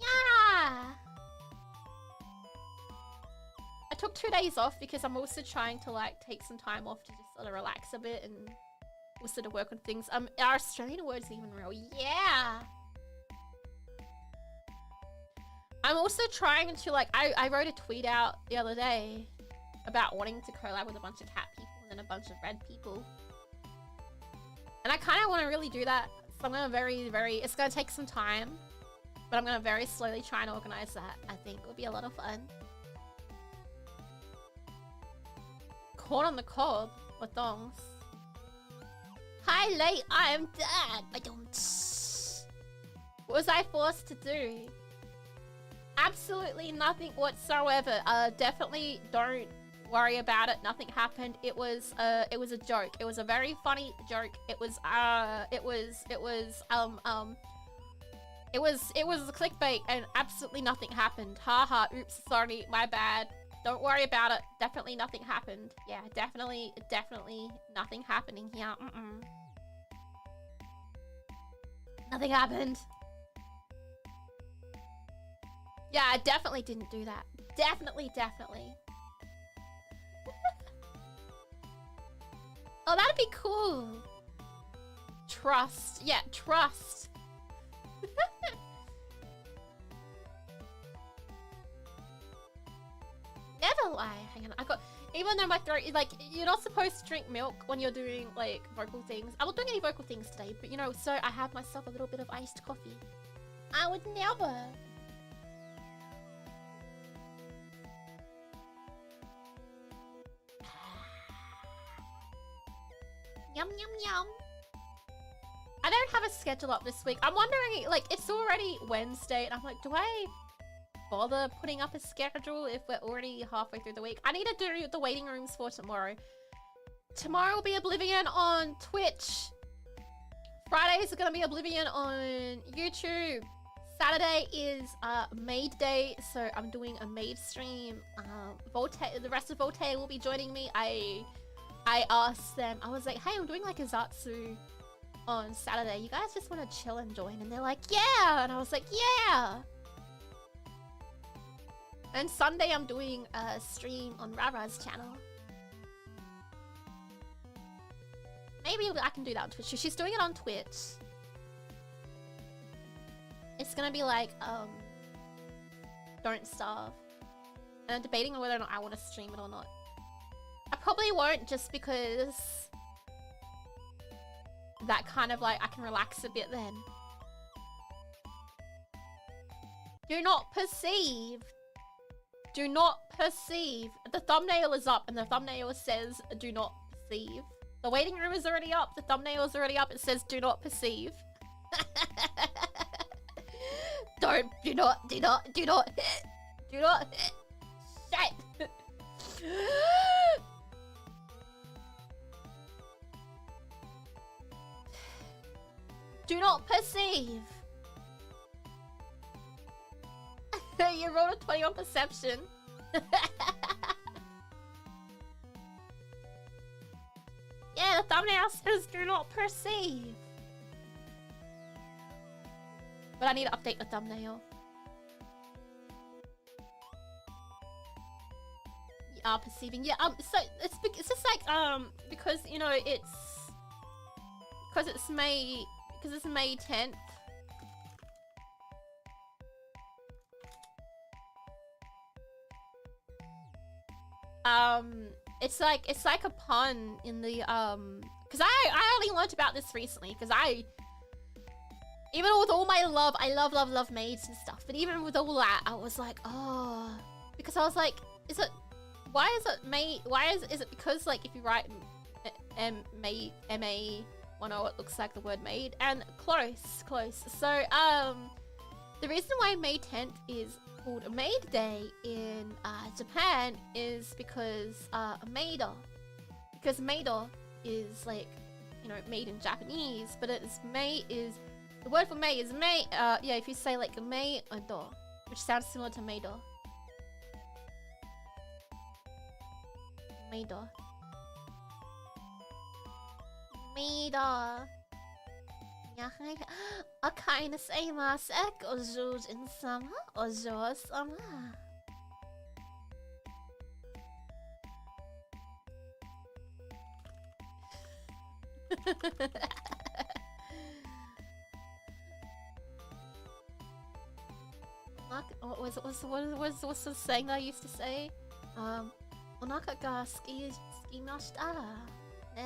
Yeah. I took 2 days off because I'm also trying to like take some time off to just sort of relax a bit and also to work on things. Our Australian word's even real. Yeah. I'm also trying to like, I wrote a tweet out the other day about wanting to collab with a bunch of cat people and a bunch of red people. And I kind of want to really do that. So I'm going to it's going to take some time, but I'm going to very slowly try and organize that. I think it will be a lot of fun. Corn on the cob or thongs. Hi, late. I am dead. I don't. What was I forced to do? Absolutely nothing whatsoever. Definitely don't worry about it. Nothing happened. It was a joke. It was a very funny joke. It was a clickbait and absolutely nothing happened. Haha, oops, sorry, my bad. Don't worry about it. Definitely nothing happened. Yeah, definitely nothing happening here. Nothing happened. Yeah, I definitely didn't do that. Definitely. Oh, that'd be cool. Trust. Yeah, trust. Never lie. Hang on. Even though my throat is like, you're not supposed to drink milk when you're doing like vocal things. I'm not doing any vocal things today, but you know, so I have myself a little bit of iced coffee. I would never. Yum, yum, yum. I don't have a schedule up this week. I'm wondering, like, it's already Wednesday, and I'm like, do I bother putting up a schedule if we're already halfway through the week? I need to do the waiting rooms for tomorrow. Tomorrow will be Oblivion on Twitch Friday is gonna be Oblivion on YouTube. Saturday is maid day, so I'm doing a maid stream. The rest of Volte will be joining me. I asked them, I was like, hey, I'm doing like a Zatsu on Saturday. You guys just want to chill and join? And they're like, yeah! And I was like, yeah! And Sunday I'm doing a stream on Rara's channel. Maybe I can do that on Twitch. She's doing it on Twitch. It's gonna be like, Don't Starve. And I'm debating on whether or not I want to stream it or not. I probably won't, just because that kind of like, I can relax a bit then. Do not perceive. Do not perceive. The thumbnail is up and the thumbnail says, do not perceive. The waiting room is already up. The thumbnail is already up. It says, do not perceive. Do not. Shit. Do not perceive. You rolled a 20 on perception. Yeah, the thumbnail says do not perceive. But I need to update the thumbnail. Yeah, perceiving. Yeah, so it's just like because you know it's May 10th. It's like a pun in the because I only learned about this recently, because even with all my love, I love maids and stuff, but even with all that, I was like, oh, because I was like, is it because like if you write M-A-10, it looks like the word maid, and close. So the reason why May 10th is called Maid Day in Japan is because maida, because maida is like, you know, maid in Japanese, but it's the word for May is May. Yeah, if you say like maid-o, which sounds similar to maida. Maida. Maida. Akai nasaimasu, ojoujin-sama, ojo-sama. What's the saying I used to say? Onaka ga sukimashita. Eh?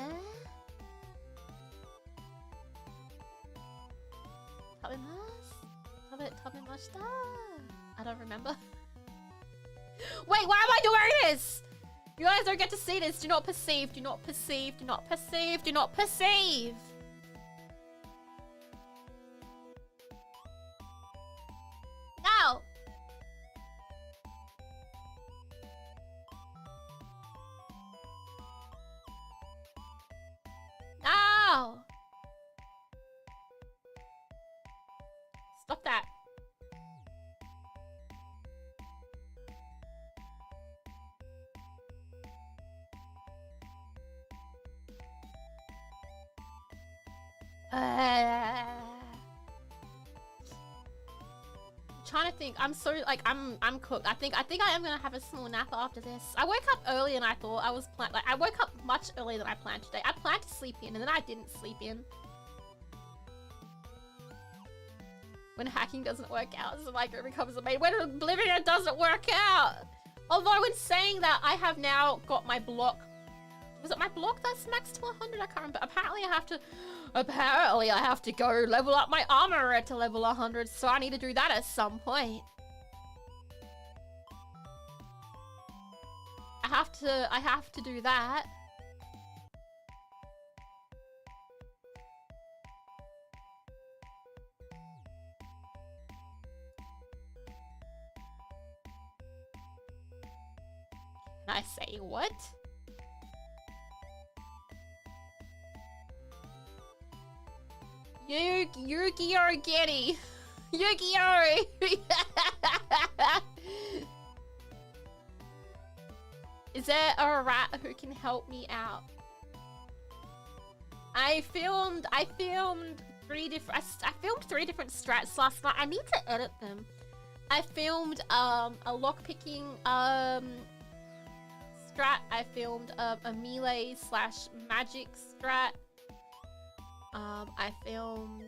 Tabemashita? I don't remember. Wait, why am I doing this? You guys don't get to see this. Do not perceive, do not perceive, do not perceive, do not perceive. Now. Now. Stop that. Trying to think. I'm so like I'm cooked. I think I am gonna have a small nap after this. I woke up early and I thought I was I woke up much earlier than I planned today. I planned to sleep in and then I didn't sleep in. When hacking doesn't work out, so Lyko becomes a maid. When Oblivion doesn't work out. Although in saying that, I have now got my block. Was it my block that's max to 100? I can't remember. Apparently I have to go level up my armor to level 100, so I need to do that at some point. I have to do that. Can I say what? Yu-Gi-Oh! Getty. Yu-Gi-Oh! Is there a rat who can help me out? I filmed 3 different. I filmed 3 different strats last night. I need to edit them. I filmed a lockpicking strat. I filmed a melee / magic strat. I filmed.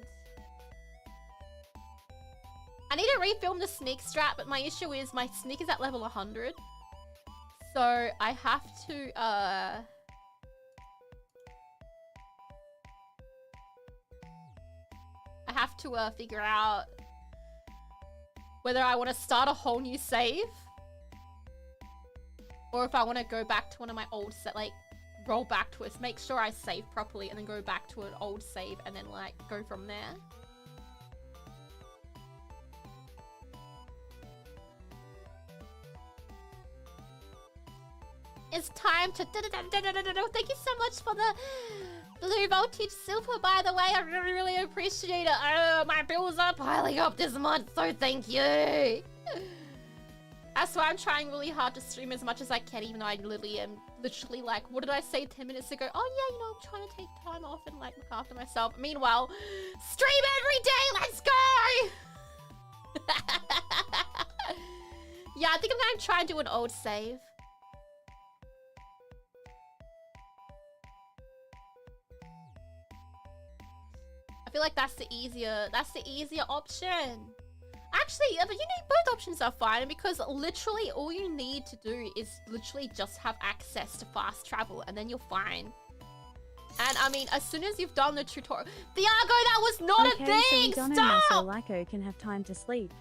I need to refilm the sneak strat, but my issue is my sneak is at level 100, so I have to figure out whether I want to start a whole new save or if I want to go back to one of my old set, like roll back to it, make sure I save properly and then go back to an old save and then like go from there. It's time to thank you so much for the blue voltage silver, by the way. I really appreciate it. My bills are piling up this month, so thank you. That's why I'm trying really hard to stream as much as I can, even though I literally am like, what did I say 10 minutes ago? Oh yeah, you know, I'm trying to take time off and like look after myself. Meanwhile, stream every day, let's go! Yeah, I think I'm gonna try and do an old save. I feel like that's the easier option. Actually, but you know, both options are fine because literally all you need to do is literally just have access to fast travel and then you're fine. And I mean, as soon as you've done the tutorial, Thiago, that was not a thing. So Stop. So Lyko can have time to sleep.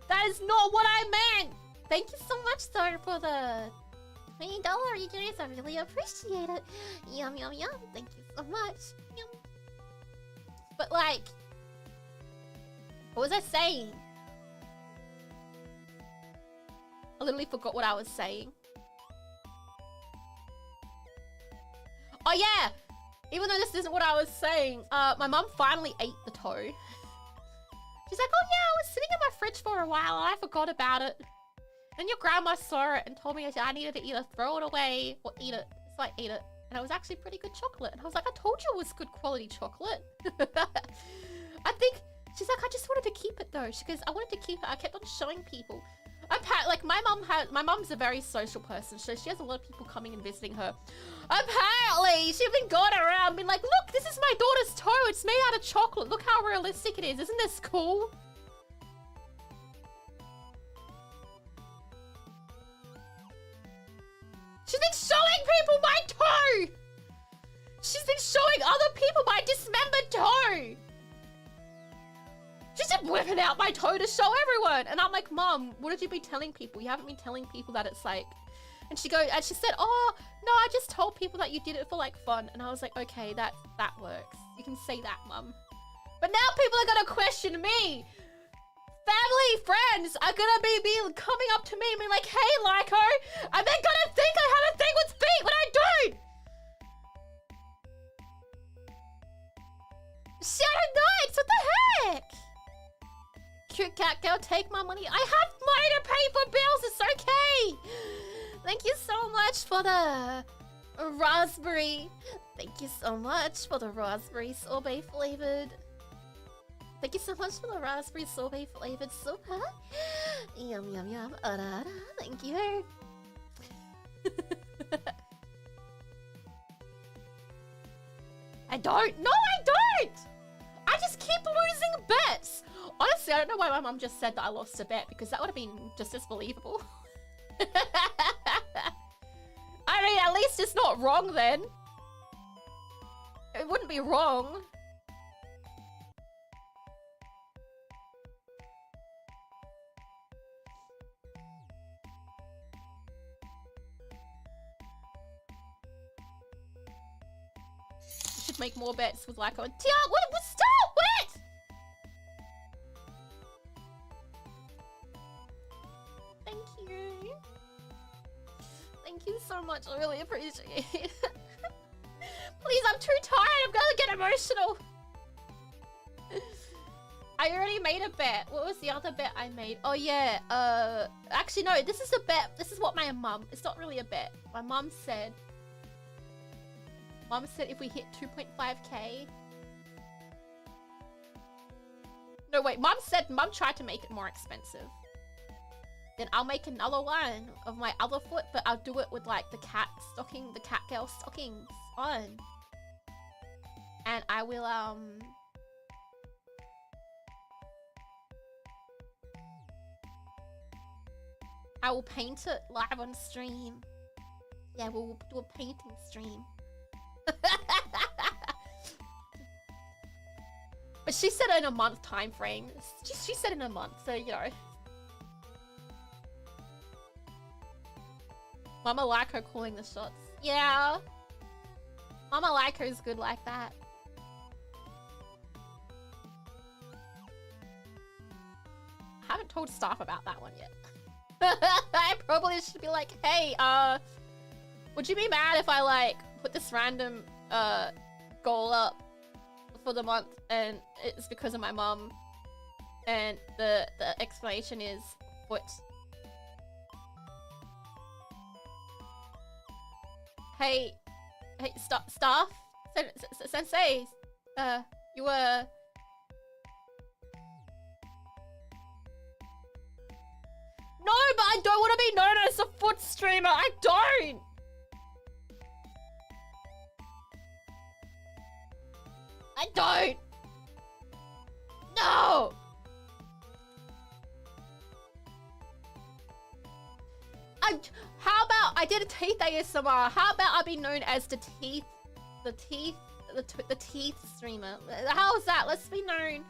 That is not what I meant. Thank you so much, sir, for the $20. You guys, I really appreciate it. Yum yum yum. Thank you so much. Yum. But like, what was I saying? I literally forgot what I was saying. Oh yeah! Even though this isn't what I was saying, my mum finally ate the toe. She's like, oh yeah, I was sitting in my fridge for a while and I forgot about it. Then your grandma saw it and told me I needed to either throw it away or eat it. So I ate it. And it was actually pretty good chocolate. And I was like, I told you it was good quality chocolate. I think, she's like, I just wanted to keep it though. She goes, I wanted to keep it. I kept on showing people. Like my mum's a very social person. So she has a lot of people coming and visiting her. Apparently, she's been going around being like, look, this is my daughter's toe. It's made out of chocolate. Look how realistic it is. Isn't this cool? She's been showing people my toe! She's been showing other people my dismembered toe! She's just whipping out my toe to show everyone! And I'm like, Mom, what did you be telling people? You haven't been telling people that it's like... And she said, oh, no, I just told people that you did it for like fun. And I was like, okay, that works. You can say that, Mum. But now people are gonna question me! Family, friends are gonna be coming up to me and be like, hey, Lyko, and they're gonna think I have a thing with feet when I don't! Shadow Knights, what the heck? Cute cat girl, take my money. I have money to pay for bills, it's okay! Thank you so much for the raspberry. Thank you so much for the raspberry sorbet flavored. Thank you so much for the raspberry sorbet flavored super. Yum, yum, yum. Thank you. I don't. No, I don't. I just keep losing bets. Honestly, I don't know why my mum just said that I lost a bet because that would have been just as believable. I mean, at least it's not wrong then. It wouldn't be wrong. Should make more bets with Lyko and Tiago. What? Stop! Wait! Thank you. Thank you so much. I really appreciate it. Please, I'm too tired. I'm gonna get emotional. I already made a bet. What was the other bet I made? Oh yeah, actually no, this is a bet. This is what my mum, it's not really a bet. My mum said if we hit 2.5k. No wait, mum tried to make it more expensive. Then I'll make another one of my other foot, but I'll do it with like the cat girl stockings on. And I will I will paint it live on stream. Yeah, we'll do a painting stream. But she said in a month time frame. She said in a month, so you know. Mama Lyko calling the shots. Yeah. Mama Lyko's good like that. I haven't told staff about that one yet. I probably should be like, hey, would you be mad if I like put this random goal up for the month and it's because of my mum, and the explanation is foot. Hey, staff, sensei, you were. No, but I don't want to be known as a foot streamer. I don't. I don't. No. How about I did a teeth ASMR? How about I be known as the teeth streamer? How's that? Let's be known.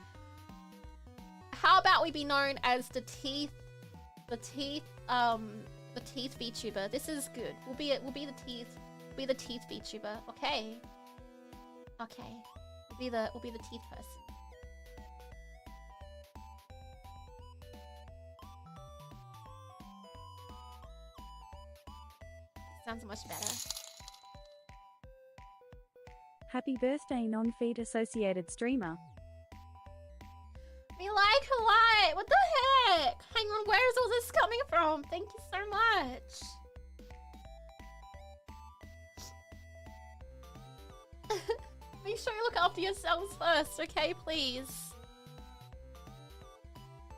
How about we be known as the teeth VTuber? This is good. We'll be the teeth VTuber. Okay. Okay. We'll be the teeth person. Sounds much better. Happy birthday, non-feed associated streamer. Me like a lot. What the heck? Hang on, where is all this coming from? Thank you so much. Make sure you look after yourselves first, okay, please.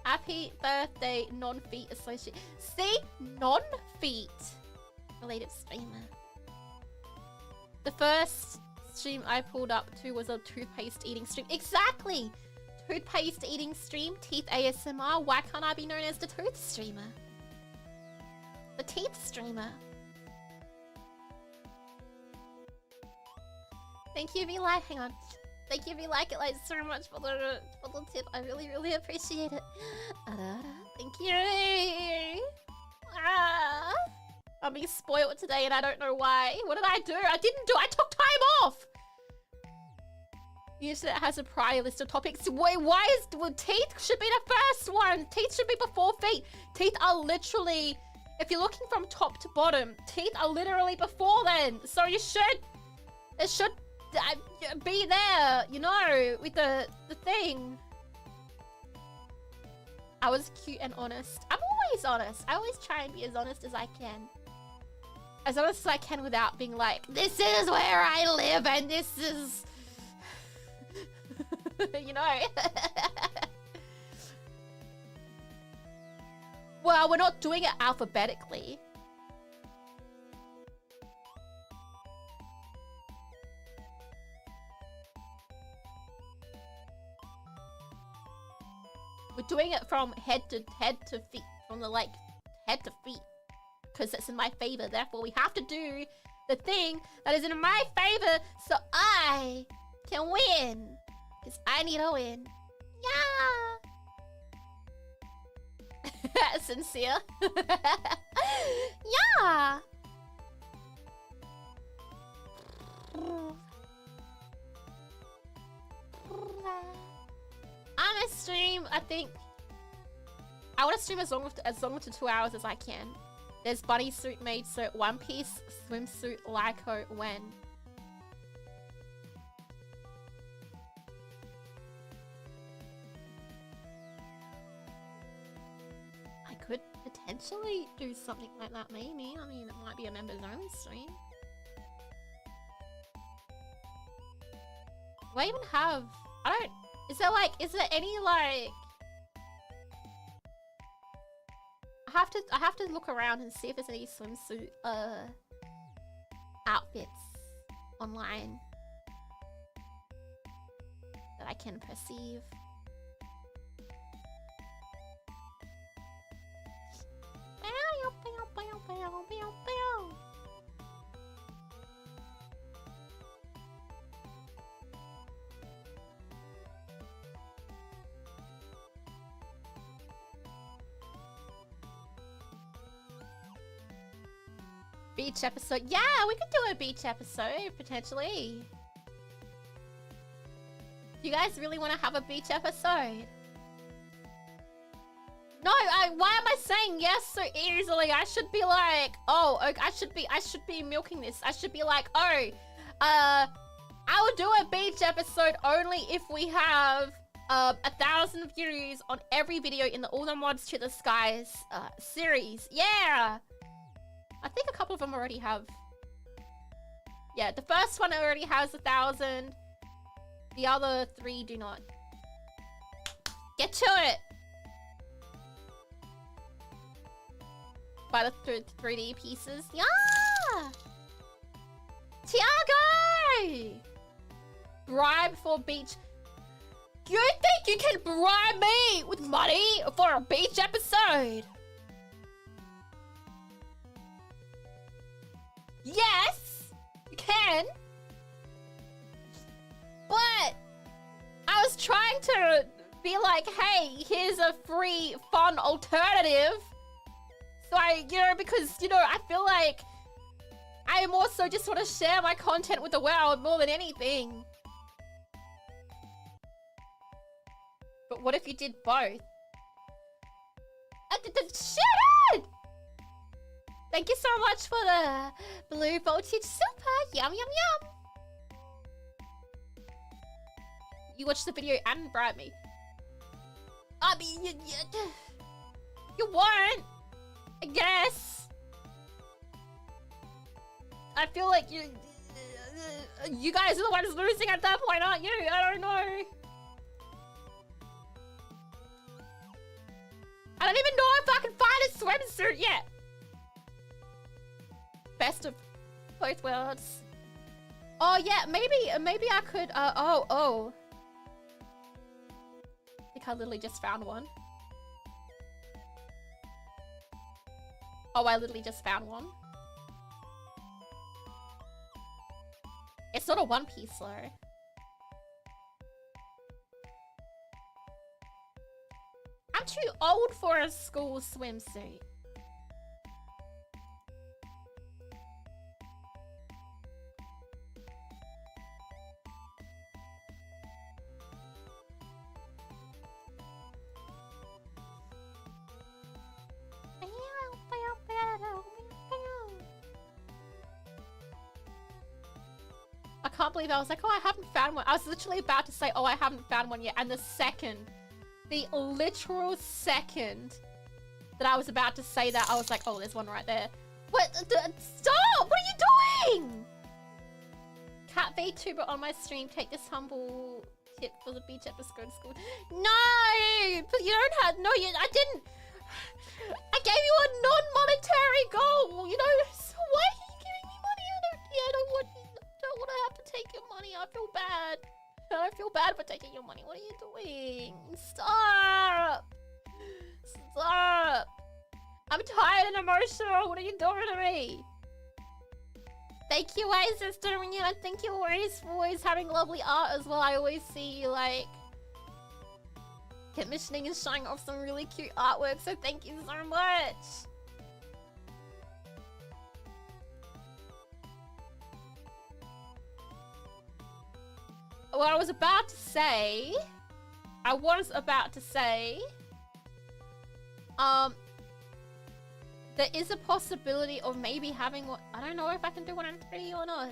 Happy birthday, non-feet associate. See? Non-feet related streamer. The first stream I pulled up to was a toothpaste eating stream. Exactly! Toothpaste eating stream, teeth ASMR. Why can't I be known as the tooth streamer? The teeth streamer. Thank you, V Like. Hang on. Thank you, V Like It Like so much for the tip. I really, really appreciate it. Thank you. I'm being spoiled today and I don't know why. What did I do? I took time off. Usually it has a prior list of topics. Wait, teeth should be the first one. Teeth should be before feet. Teeth are literally, if you're looking from top to bottom, teeth are literally before then. So it should be there, you know, with the thing. I was cute and honest. I'm always honest. I always try and be as honest as I can. As honest as I can without being like, this is where I live and this is... you know? Well, we're not doing it alphabetically. We're doing it from head to feet, from the like head to feet, because it's in my favor. Therefore, we have to do the thing that is in my favor, so I can win. Because I need to win. Yeah. Sincere. Yeah. I'm gonna stream, I think. I want to stream as long to 2 hours as I can. There's bunny suit made, so One Piece swimsuit Lyko when. could potentially do something like that, maybe. I mean, it might be a members only stream. Do I even have... is there any, like... I have to look around and see if there's any swimsuit, outfits online that I can perceive. Beach episode. Yeah, we could do a beach episode, potentially. Do you guys really want to have a beach episode? No, why am I saying yes so easily? I should be like, oh, I should be milking this. I should be like, oh, I will do a beach episode only if we have 1,000 views on every video in the All the Mods to the Skies series. Yeah! I think a couple of them already have. Yeah, the first one already has 1,000. The other 3 do not. Get to it! By the 3D pieces. Yeah! Tiago! Bribe for beach. You think you can bribe me with money for a beach episode? Yes, you can. But I was trying to be like, hey, here's a free, fun alternative. So because, I feel like I also just want to share my content with the world more than anything. But what if you did both? Shut it! Thank you so much for the blue voltage super. Yum, yum, yum. You watched the video and bribe me. I mean, you won't. I guess. I feel like you guys are the ones losing at that point, aren't you? I don't know. I don't even know if I can find a swimsuit yet. Best of both worlds. Oh yeah, maybe I could. Oh. I think I literally just found one. Oh, I literally just found one. It's not a one piece though. I'm too old for a school swimsuit. I can't believe I was like, oh, I haven't found one. I was literally about to say, oh, I haven't found one yet. And the literal second that I was about to say that, I was like, oh, there's one right there. What? Stop! What are you doing? Cat Vtuber on my stream. Take this humble tip for the beach episode school. No! But you don't have... No, I didn't... I gave you a non-monetary goal, So why are you giving me money? I don't want to have to take your money. I feel bad. I feel bad for taking your money. What are you doing? Stop! Stop! I'm tired and emotional. What are you doing to me? Thank you, sister. And thank you always for always having lovely art as well. I always see you commissioning and showing off some really cute artwork. So thank you so much. What I was about to say, there is a possibility of maybe having one. I don't know if I can do one in 3D or not.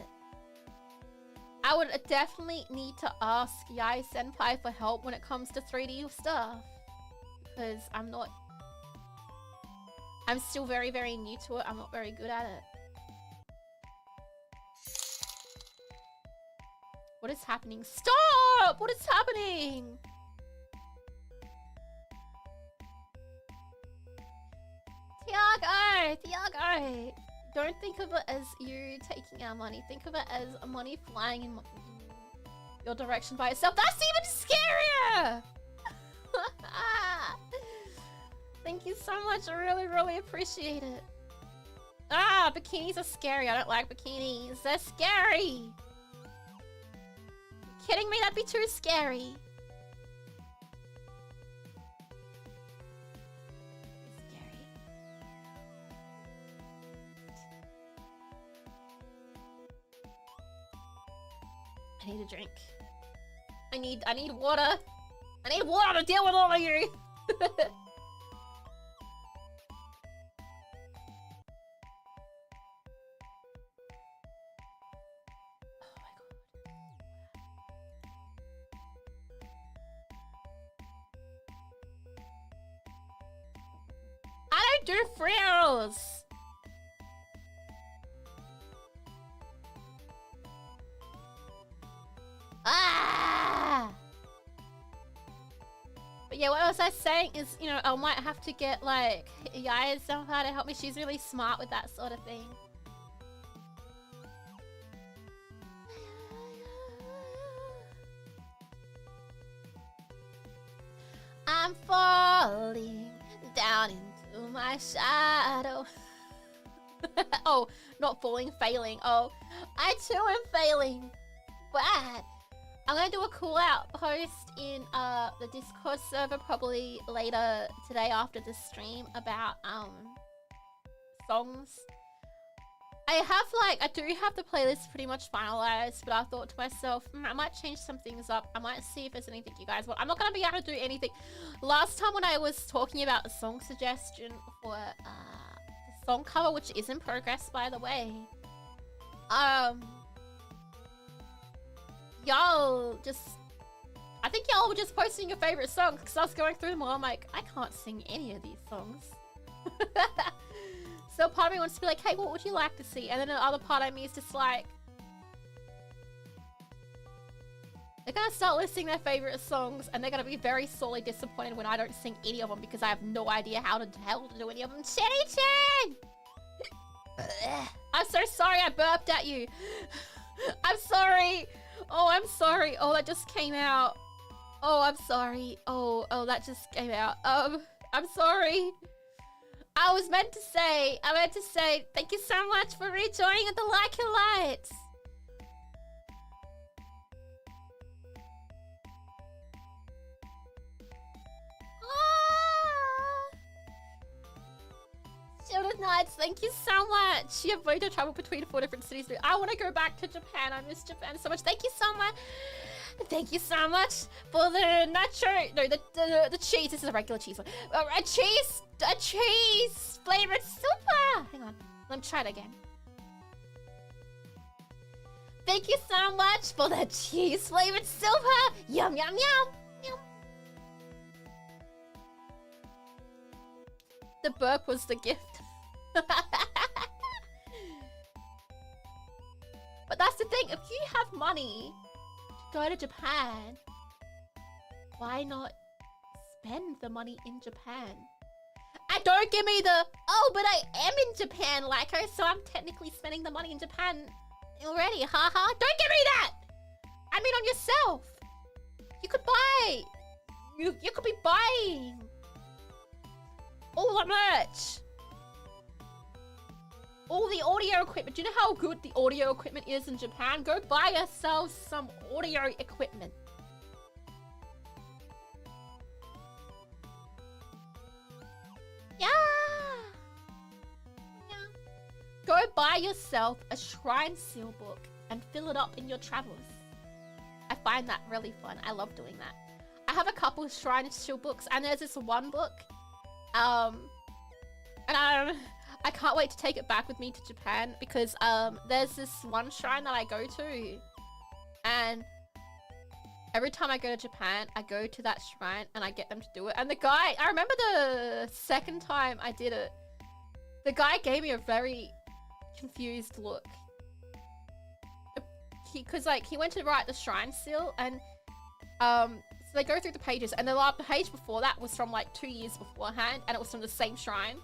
I would definitely need to ask Yai Senpai for help when it comes to 3D stuff. Because I'm not I'm still very, very new to it. I'm not very good at it. What is happening? Stop! What is happening? Tiago! Don't think of it as you taking our money. Think of it as money flying in your direction by itself. That's even scarier! Thank you so much. I really, really appreciate it. Ah, bikinis are scary. I don't like bikinis. They're scary. You kidding me? That'd be too scary. I need a drink. I need water. I need water to deal with all of you. I don't do frills. Ah! But yeah, what was I saying is, you know, I might have to get like Yaya somehow to help me. She's really smart with that sort of thing. I'm falling down into my shadow. Oh, not falling, failing. Oh, I too am failing. Bad. I'm gonna do a call out post in the Discord server probably later today after the stream about songs. I do have the playlist pretty much finalized, but I thought to myself, I might change some things up. I might see if there's anything you guys want. I'm not gonna be able to do anything. Last time when I was talking about the song suggestion for the song cover, which is in progress by the way, y'all just, I think y'all were just posting your favorite songs because I was going through them all. I'm like, I can't sing any of these songs. So part of me wants to be like, hey, what would you like to see? And then the other part of me is just like, they're gonna start listing their favorite songs and they're gonna be very sorely disappointed when I don't sing any of them because I have no idea how to do any of them. Chenny-chan! I'm so sorry I burped at you. I'm sorry. Oh, I'm sorry. Oh, that just came out. Oh, I'm sorry. Oh, that just came out. I'm sorry. I meant to say, thank you so much for rejoining at the Lyko Lights. Shielded Knights, thank you so much. You have way to travel between 4 different cities. I want to go back to Japan. I miss Japan so much. Thank you so much. Thank you so much for the nacho. No, the cheese. This is a regular cheese one. A cheese flavored super. Hang on. Let me try it again. Thank you so much for the cheese flavored super. Yum, yum, yum. Yum. The burp was the gift. But that's the thing. If you have money to go to Japan, why not spend the money in Japan? And don't give me the, oh, but I am in Japan, Lyko, so I'm technically spending the money in Japan already, haha. Don't give me that! I mean on yourself. You could buy, you could be buying all the merch. All the audio equipment. Do you know how good the audio equipment is in Japan? Go buy yourself some audio equipment. Yeah. Go buy yourself a shrine seal book and fill it up in your travels. I find that really fun. I love doing that. I have a couple of shrine seal books and there's this one book. And I can't wait to take it back with me to Japan because there's this one shrine that I go to and every time I go to Japan, I go to that shrine and I get them to do it. And the guy, I remember the second time I did it, The guy gave me a very confused look. Because like he went to write the shrine seal, and so they go through the pages, and the page before that was from like 2 years beforehand, and it was from the same shrine.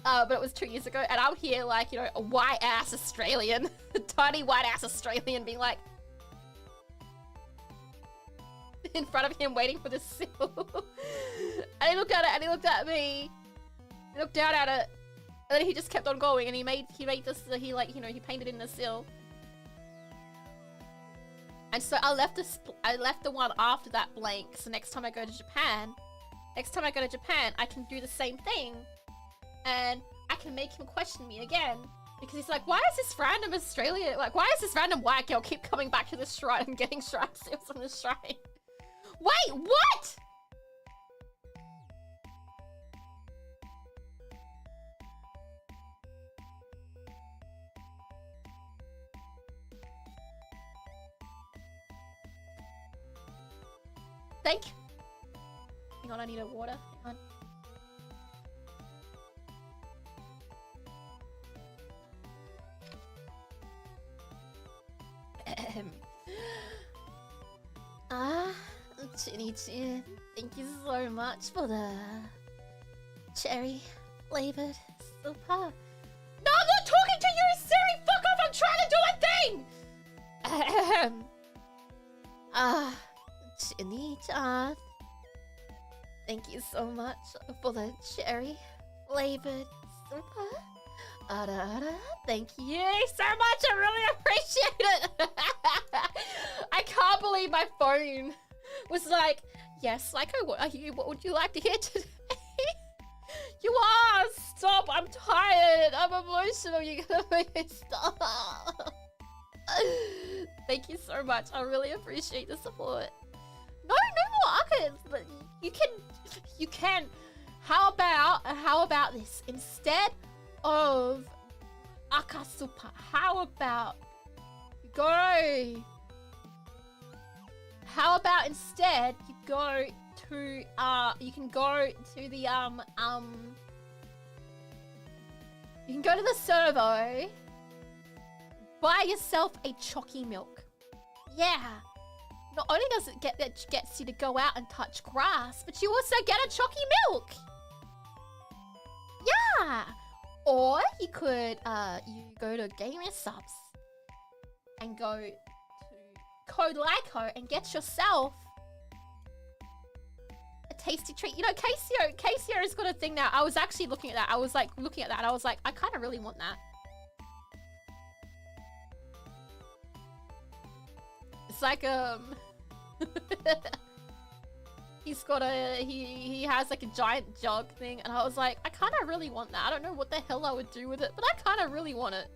But it was 2 years ago, and I'm here like, you know, a white ass Australian, a tiny white ass Australian being like in front of him waiting for the seal. And he looked at it, and he looked at me, he looked down at it, and then he just kept on going, and he made this, he like, you know, he painted in the seal. And so I left the one after that blank, so next time I go to Japan, I can do the same thing, and I can make him question me again, because he's like, why is this random Australian, like, why is this random white girl keep coming back to this shrine and getting shrine seals from this shrine? Wait, what? Hang on, I need a water. Hang on. Chin, thank you so much for the cherry flavored super. No, I'm not talking to you, Siri! Fuck off, I'm trying to do a thing! Chinny-chan, thank you so much for the cherry flavored super. Thank you so much, I really appreciate it! I can't believe my phone was like, yes, Lyko, what would you like to hear today? You are! Stop! I'm tired! I'm emotional, you gotta make it stop! Thank you so much, I really appreciate the support. No more archives, but you can. How about this? Instead of Akasupa, how about instead you go to you can go to the servo, buy yourself a chalky milk. Yeah. Not only does it gets you to go out and touch grass, but you also get a chalky milk. Yeah. Or you could you go to Gamer Subs and go to code Lyko and get yourself a tasty treat. You know, Casio has got a thing now. I was actually looking at that. I was like looking at that and I was like, I kind of really want that. It's like he's got he has like a giant jug thing, and I was like, I kind of really want that. I don't know what the hell I would do with it, but I kind of really want it.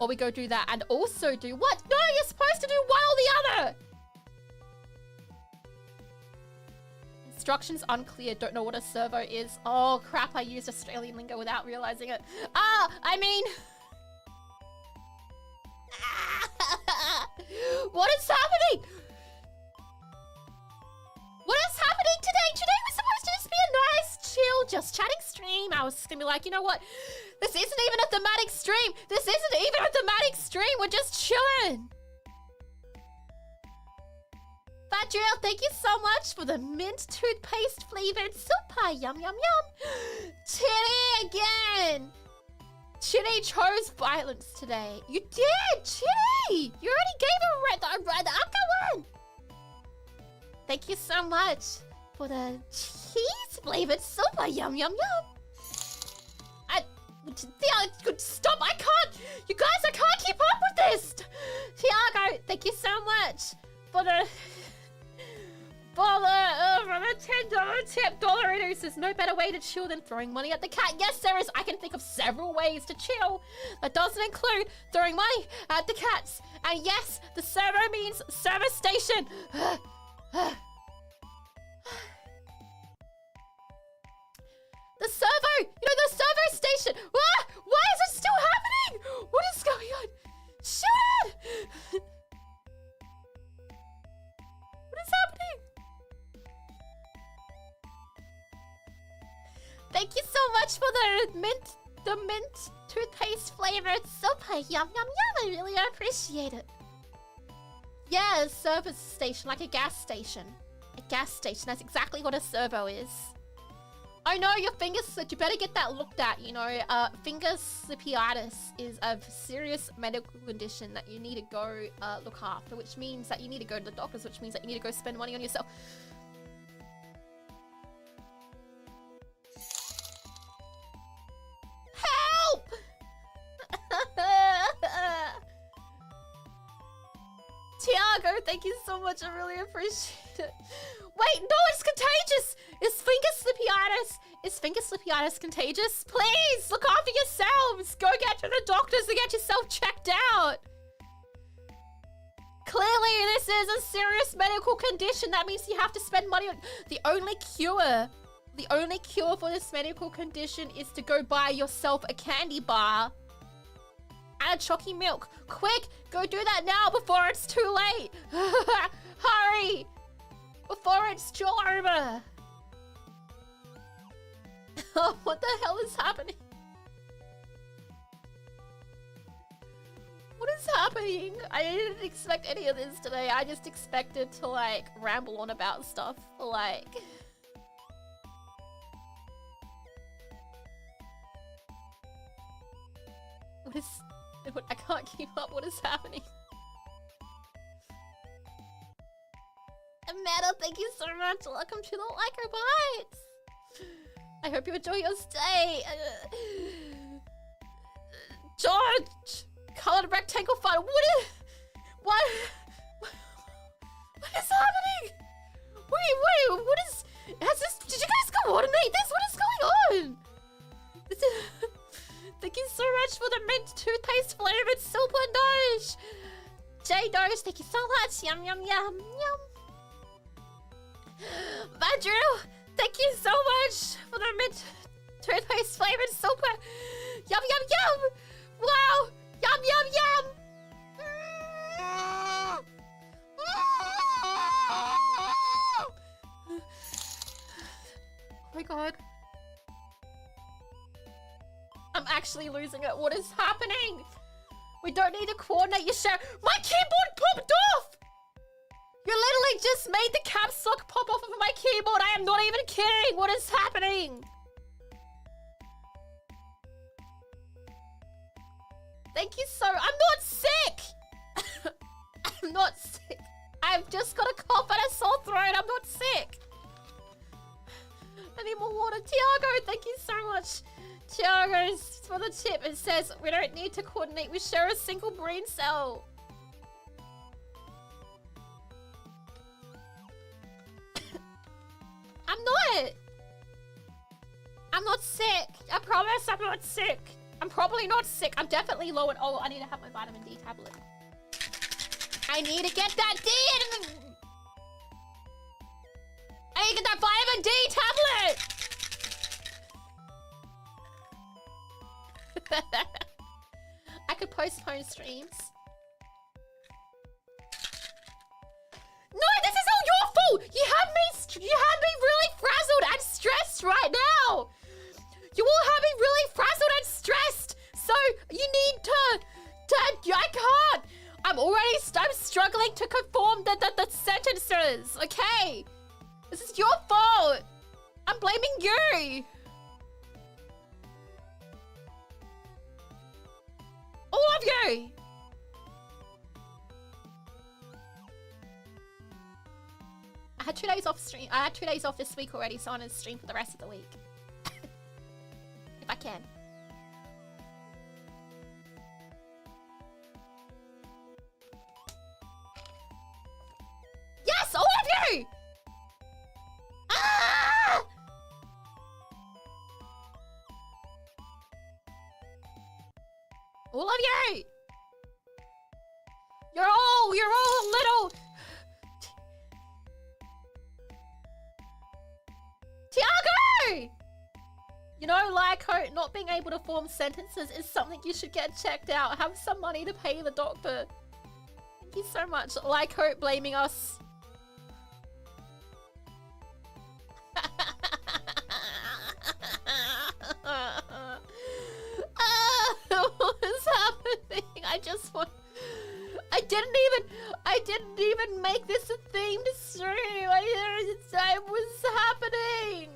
Or we go do that and also do what? No, you're supposed to do one or the other. Instructions unclear. Don't know what a servo is. Oh crap! I used Australian lingo without realizing it. I mean. What is happening? What is happening today? Today was supposed to just be a nice, chill, just chatting stream. I was just gonna be like, you know what? This isn't even a thematic stream. This isn't even a thematic stream. We're just chilling. Fat Drill, thank you so much for the mint toothpaste flavored super. Yum, yum, yum. Chitty again. Chitty chose violence today. You did, Chitty! You already gave a red one. Thank you so much for the cheese flavored super. Yum, yum, yum. Stop! I can't. You guys, I can't keep up with this. Tiago, thank you so much for the $10 tip. Dollaritos, there's no better way to chill than throwing money at the cat. Yes, there is. I can think of several ways to chill. That doesn't include throwing money at the cats. And yes, the servo means service station. The servo, you know, the servo station. Why is it still happening? What is going on? Shoot it! What is happening? Thank you so much for the mint toothpaste flavored super. Yum, yum, yum. I really appreciate it. Yeah, a service station, like a gas station. A gas station, that's exactly what a servo is. Oh no, your finger slipped. You better get that looked at, you know. Finger slippitis is a serious medical condition that you need to go look after, which means that you need to go to the doctors, which means that you need to go spend money on yourself. Help! Tiago, thank you so much. I really appreciate it. Wait, no, it's contagious. Is finger slippitis contagious? Please look after yourselves. Go get to the doctors to get yourself checked out. Clearly, this is a serious medical condition. That means you have to spend money on. The only cure for this medical condition is to go buy yourself a candy bar. And a chalky milk. Quick, go do that now before it's too late. Hurry! Before it's too over. What the hell is happening? What is happening? I didn't expect any of this today. I just expected to like ramble on about stuff for like... What is... I can't keep up. What is happening? Amanda, thank you so much. Welcome to the Lyko Bites. I hope you enjoy your stay. George, colored rectangle fun. What is happening? Wait, what is... Did you guys coordinate this? What is going on? Thank you so much for the mint toothpaste flavored super nosh. J Dose, thank you so much. Yum, yum, yum, yum. Badru, thank you so much for the mint toothpaste flavored super. Yum, yum, yum. Wow. Yum, yum, yum. Oh my god. I'm actually losing it. What is happening? We don't need to coordinate your share. My keyboard popped off! You literally just made the caps lock pop off of my keyboard. I am not even kidding. What is happening? Thank you so... I'm not sick! I'm not sick. I've just got a cough and a sore throat. I'm not sick. I need more water. Tiago, thank you so much. Tiago, for the tip, it says we don't need to coordinate. We share a single brain cell. I'm not sick. I promise I'm not sick. I'm probably not sick. I'm definitely low and... Oh, I need to have my vitamin D tablet. I need to get that D in... I need to get that vitamin D tablet! I could postpone streams. No, this is all your fault! You had me really frazzled and stressed right now! You all have me really frazzled and stressed! So, you need to I can't! I'm struggling to conform the sentences, okay? This is your fault! I'm blaming you! All of you! I had 2 days off stream. I had 2 days off this week already, so I'm gonna stream for the rest of the week. If I can. Yes, all of you! Ah! All of you! You're all little... Tiago! You know, Lyko, not being able to form sentences is something you should get checked out. Have some money to pay the doctor. Thank you so much. Lyko blaming us. I didn't even make this a themed stream. What's happening?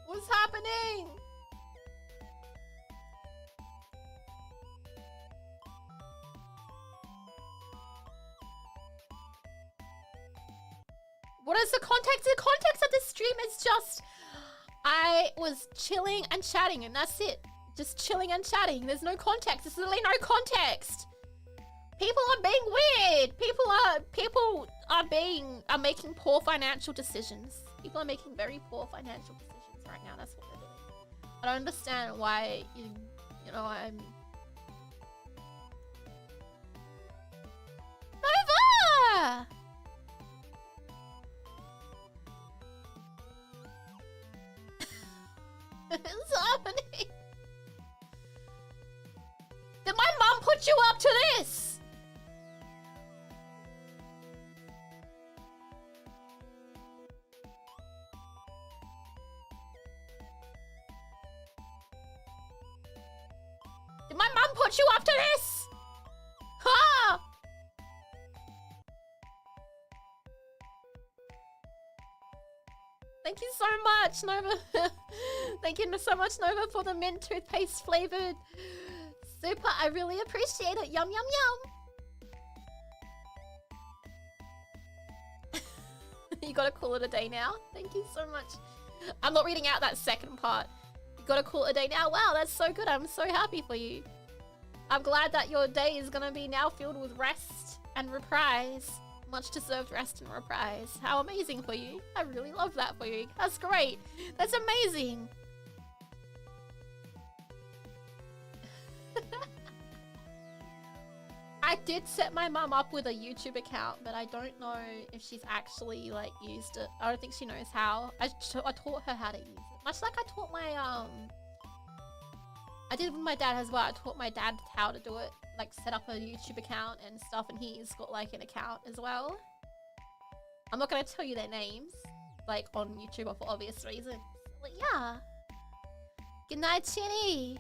What's happening? What is the context? The context of the stream is just I was chilling and chatting, and that's it. Just chilling and chatting. There's no context. There's literally no context. People are being weird. People are making poor financial decisions. People are making very poor financial decisions right now. That's what they're doing. I don't understand why you know I'm Nova! What's happening? Did my mom put you up to this? Did my mom put you up to this? Ha! Thank you so much, Nova. Thank you so much, Nova, for the mint toothpaste flavored super. I really appreciate it. Yum, yum, yum. You gotta call it a day now. Thank you so much. I'm not reading out that second part. You gotta call it a day now. Wow, that's so good. I'm so happy for you. I'm glad that your day is gonna be now filled with rest and reprise. Much deserved rest and reprise. How amazing for you. I really love that for you. That's great. That's amazing. I did set my mum up with a YouTube account, but I don't know if she's actually like used it. I don't think she knows how. I taught her how to use it. Much like I taught my I did with my dad as well. I taught my dad how to do it. Like set up a YouTube account and stuff, and he's got like an account as well. I'm not gonna tell you their names, like on YouTube for obvious reasons. But yeah. Good night, Chinny.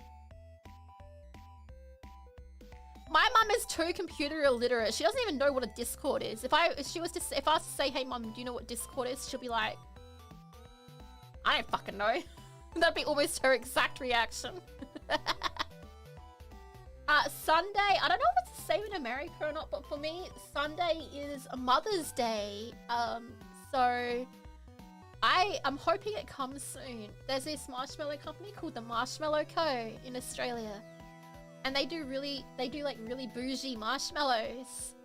My mum is too computer illiterate. She doesn't even know what a Discord is. If I was to say, "Hey, mum, do you know what Discord is?" She'll be like, "I don't fucking know." That'd be almost her exact reaction. Sunday, I don't know if it's the same in America or not, but for me, Sunday is Mother's Day. So I am hoping it comes soon. There's this marshmallow company called the Marshmallow Co. in Australia. And they do like really bougie marshmallows.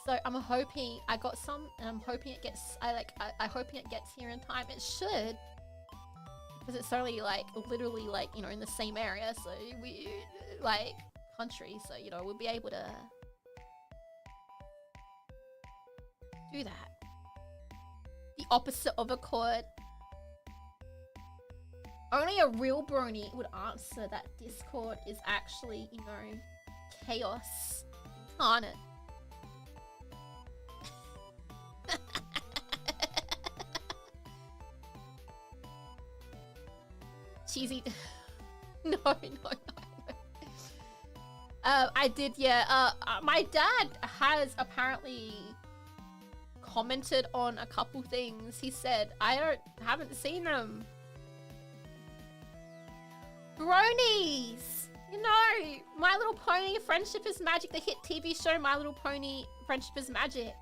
So I'm hoping I got some, and I'm hoping it gets, I'm hoping it gets here in time. It should. Because it's only like, literally like, you know, in the same area. So we, like, country. So, you know, we'll be able to do that. The opposite of a chord. Only a real brony would answer that Discord is actually, you know, chaos incarnate. Cheesy. No. I did, yeah. My dad has apparently commented on a couple things. He said, haven't seen them. Bronies! You know, My Little Pony, Friendship is Magic, the hit TV show My Little Pony, Friendship is Magic.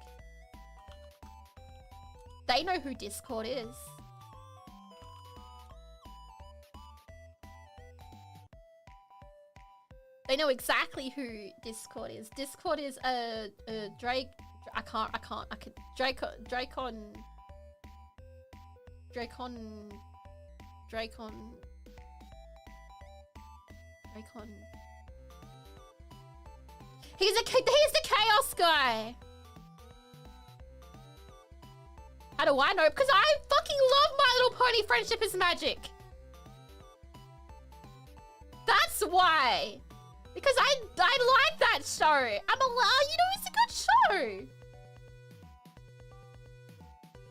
They know who Discord is. They know exactly who Discord is. Discord is a Drake. He's the chaos guy. How do I know? Because I fucking love My Little Pony Friendship is Magic. That's why. Because I like that show. I'm allowed, you know, it's a good show.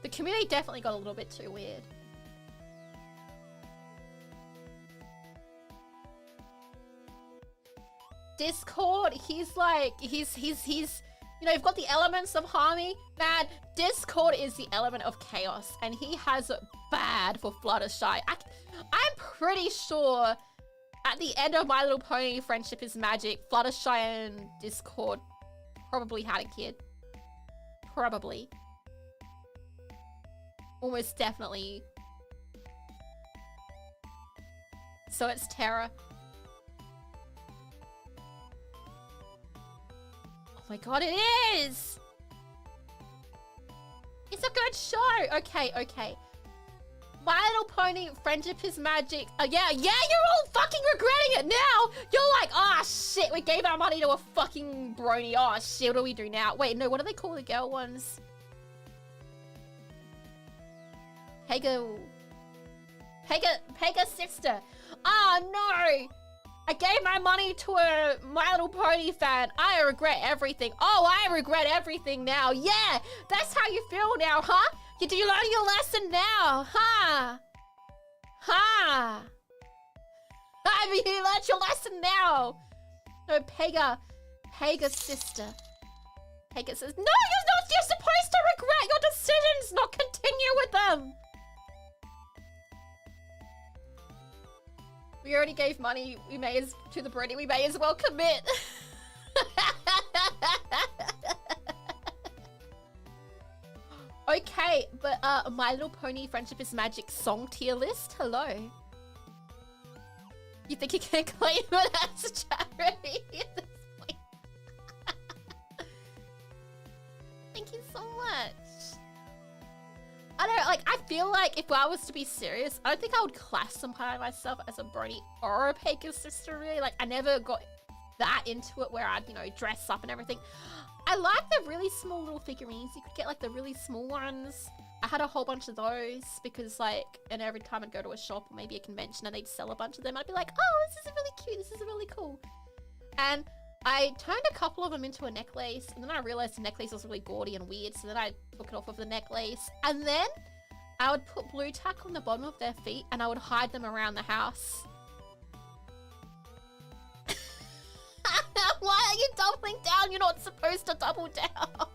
The community definitely got a little bit too weird. Discord, he's like, he's, you know, you've got the elements of harmony. Man, Discord is the element of chaos, and he has it bad for Fluttershy. I'm pretty sure at the end of My Little Pony Friendship is Magic, Fluttershy and Discord probably had a kid. Probably. Almost definitely. So it's Terra. Oh my god, it is! It's a good show! Okay, okay. My Little Pony Friendship is Magic. Yeah, you're all fucking regretting it now! You're like, ah, shit, we gave our money to a fucking brony. Oh, shit, what do we do now? Wait, no, what do they call the girl ones? Pega sister. Oh, no! I gave my money to a My Little Pony fan. I regret everything. Oh, I regret everything now. Yeah, that's how you feel now, huh? Did you learn your lesson now, huh? Huh? I mean, you learned your lesson now. No, Pega sister. Pega says, no, you're supposed to regret your decisions, not continue with them. We already gave money. To the Brody. We may as well commit. Okay, but My Little Pony Friendship is Magic song tier list. Hello. You think you can claim it as a charity at this point? Thank you so much. I don't know, like, I feel like if I was to be serious, I don't think I would classify myself as a brony or a Pega sister, really. Like, I never got that into it where I'd, you know, dress up and everything. I like the really small little figurines. You could get, like, the really small ones. I had a whole bunch of those because, like, and every time I'd go to a shop or maybe a convention and they'd sell a bunch of them, I'd be like, oh, this is really cute. This is really cool. And I turned a couple of them into a necklace, and then I realized the necklace was really gaudy and weird, so then I took it off of the necklace. And then I would put blue tack on the bottom of their feet, and I would hide them around the house. Why are you doubling down? You're not supposed to double down.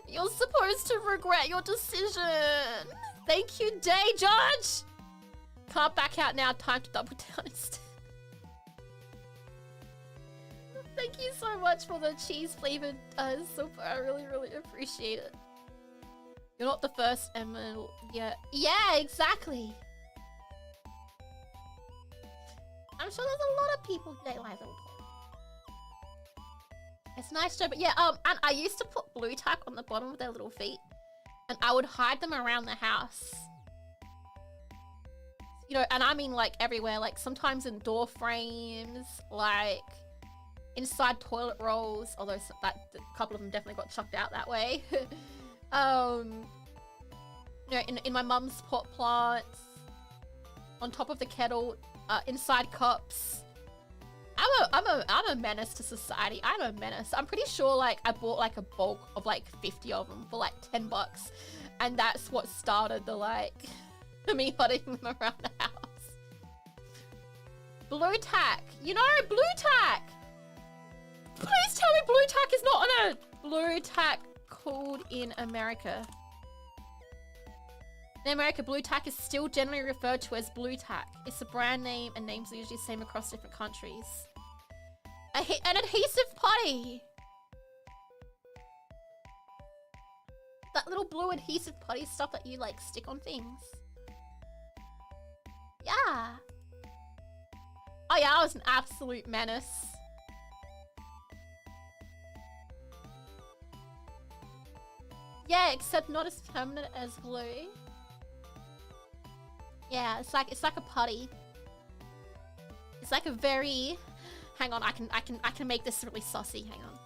You're supposed to regret your decision. Thank you, Day Judge. Can't back out now. Time to double down instead. Thank you so much for the cheese flavored soup. I really, really appreciate it. You're not the first Emma. Yeah, exactly. I'm sure there's a lot of people who don't like Little Pony. It's a nice show, but yeah, and I used to put blue tack on the bottom of their little feet, and I would hide them around the house. You know, and I mean like everywhere, like sometimes in door frames, like inside toilet rolls, although a couple of them definitely got chucked out that way. You know, in my mum's pot plants, on top of the kettle, inside cups. I'm a menace to society. I'm a menace. I'm pretty sure like I bought like a bulk of like 50 of them for like $10, and that's what started the like me hiding them around the house. Blue tack, you know, blue tack. Please tell me blue tack is not on a blue tack called in America. In America, blue tack is still generally referred to as blue tack. It's a brand name, and names are usually the same across different countries. An adhesive putty! That little blue adhesive putty stuff that you, like, stick on things. Yeah. Oh yeah, I was an absolute menace. Yeah, except not as permanent as glue. Yeah, it's like a putty. It's like a very. Hang on, I can make this really saucy. Hang on.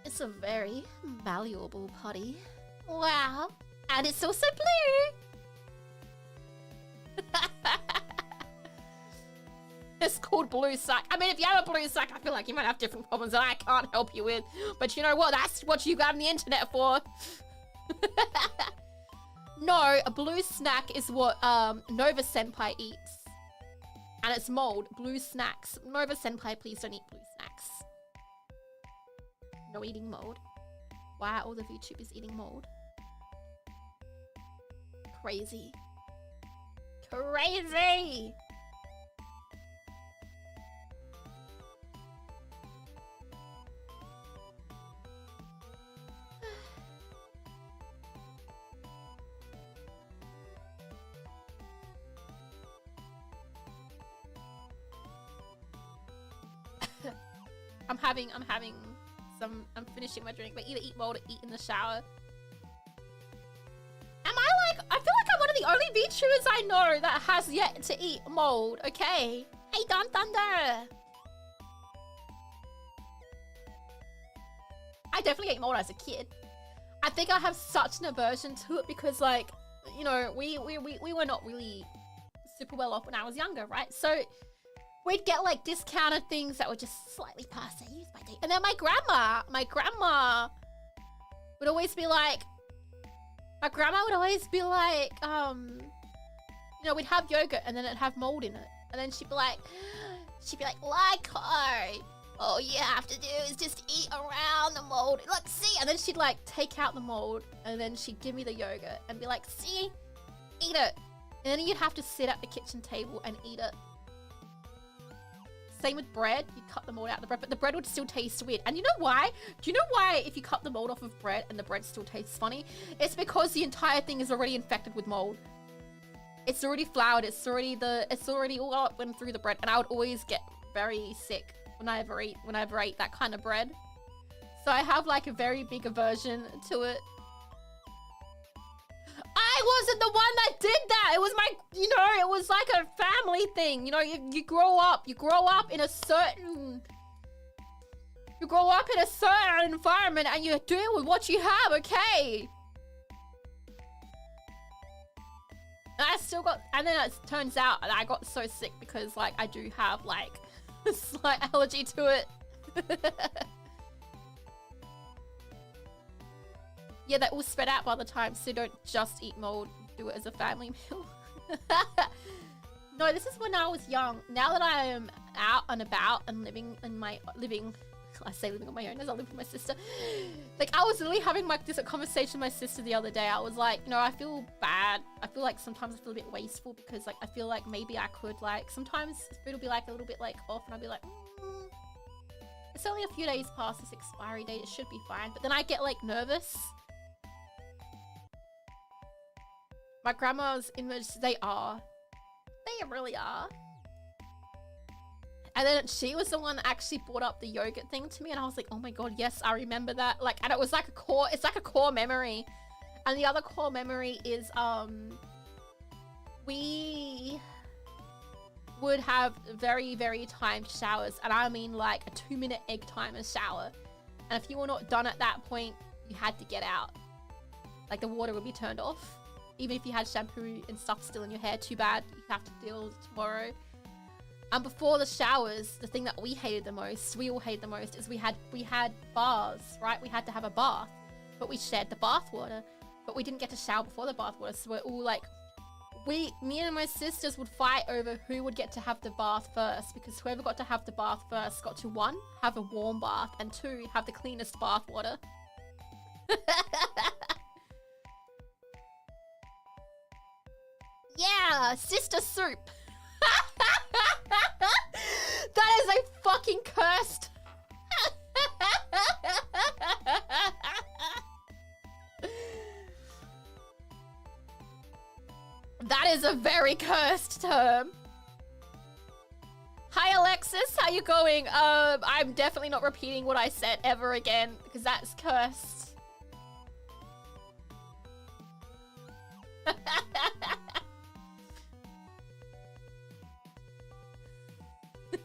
It's a very valuable putty. Wow, and it's also blue. It's called blue sack. I mean, if you have a blue sack, I feel like you might have different problems that I can't help you with. But you know what? That's what you got on the internet for. No, a blue snack is what Nova Senpai eats. And it's mold. Blue snacks. Nova Senpai, please don't eat blue snacks. No eating mold. Why are all the VTubers eating mold? Crazy. Crazy! I'm finishing my drink, but either eat mold or eat in the shower. I feel like I'm one of the only VTubers I know that has yet to eat mold, okay? Hey, Don Thunder! I definitely ate mold as a kid. I think I have such an aversion to it because, like, you know, we were not really super well off when I was younger, right? So we'd get like discounted things that were just slightly past their use by date. And then my grandma would always be like, you know, we'd have yogurt and then it'd have mold in it. And then she'd be like, Lyko, all you have to do is just eat around the mold. Look, see? And then she'd like take out the mold and then she'd give me the yogurt and be like, see? Eat it. And then you'd have to sit at the kitchen table and eat it. Same with bread. You cut the mold out of the bread, but the bread would still taste weird. And you know why? Do you know why if you cut the mold off of bread and the bread still tastes funny? It's because the entire thing is already infected with mold. It's already floured. It's already all up went through the bread. And I would always get very sick whenever I ate that kind of bread. So I have like a very big aversion to it. I wasn't the one that did that. It was my, you know, it was like a family thing. You know, you grow up in a certain environment and you deal with what you have, okay? And I still got, and then it turns out that I got so sick because like I do have like a slight allergy to it. Yeah, that all spread out by the time, so don't just eat mold, do it as a family meal. No, this is when I was young. Now that I am out and about and living on my own as I live with my sister. Like, I was literally having like this conversation with my sister the other day. I was like, you know, I feel bad. I feel like sometimes I feel a bit wasteful because like I feel like maybe I could like, sometimes food will be like a little bit like off and I'll be like, it's only a few days past this expiry date, it should be fine. But then I get like nervous. My grandma's image, they really are. And then she was the one that actually brought up the yogurt thing to me and I was like, oh my god, yes, I remember that. Like, and it was like it's like a core memory. And the other core memory is, we would have very, very timed showers. And I mean like a 2-minute egg timer shower. And if you were not done at that point, you had to get out. Like the water would be turned off. Even if you had shampoo and stuff still in your hair, too bad. You have to deal with it tomorrow. And before the showers, the thing that we hated the most, we all hated the most, is we had baths, right? We had to have a bath, but we shared the bath water, but we didn't get to shower before the bath water. So we're all like, me and my sisters would fight over who would get to have the bath first, because whoever got to have the bath first got to 1, have a warm bath, and 2, have the cleanest bath water. Yeah, sister soup. That is a fucking cursed. That is a very cursed term. Hi Alexis, how you going? I'm definitely not repeating what I said ever again because that's cursed.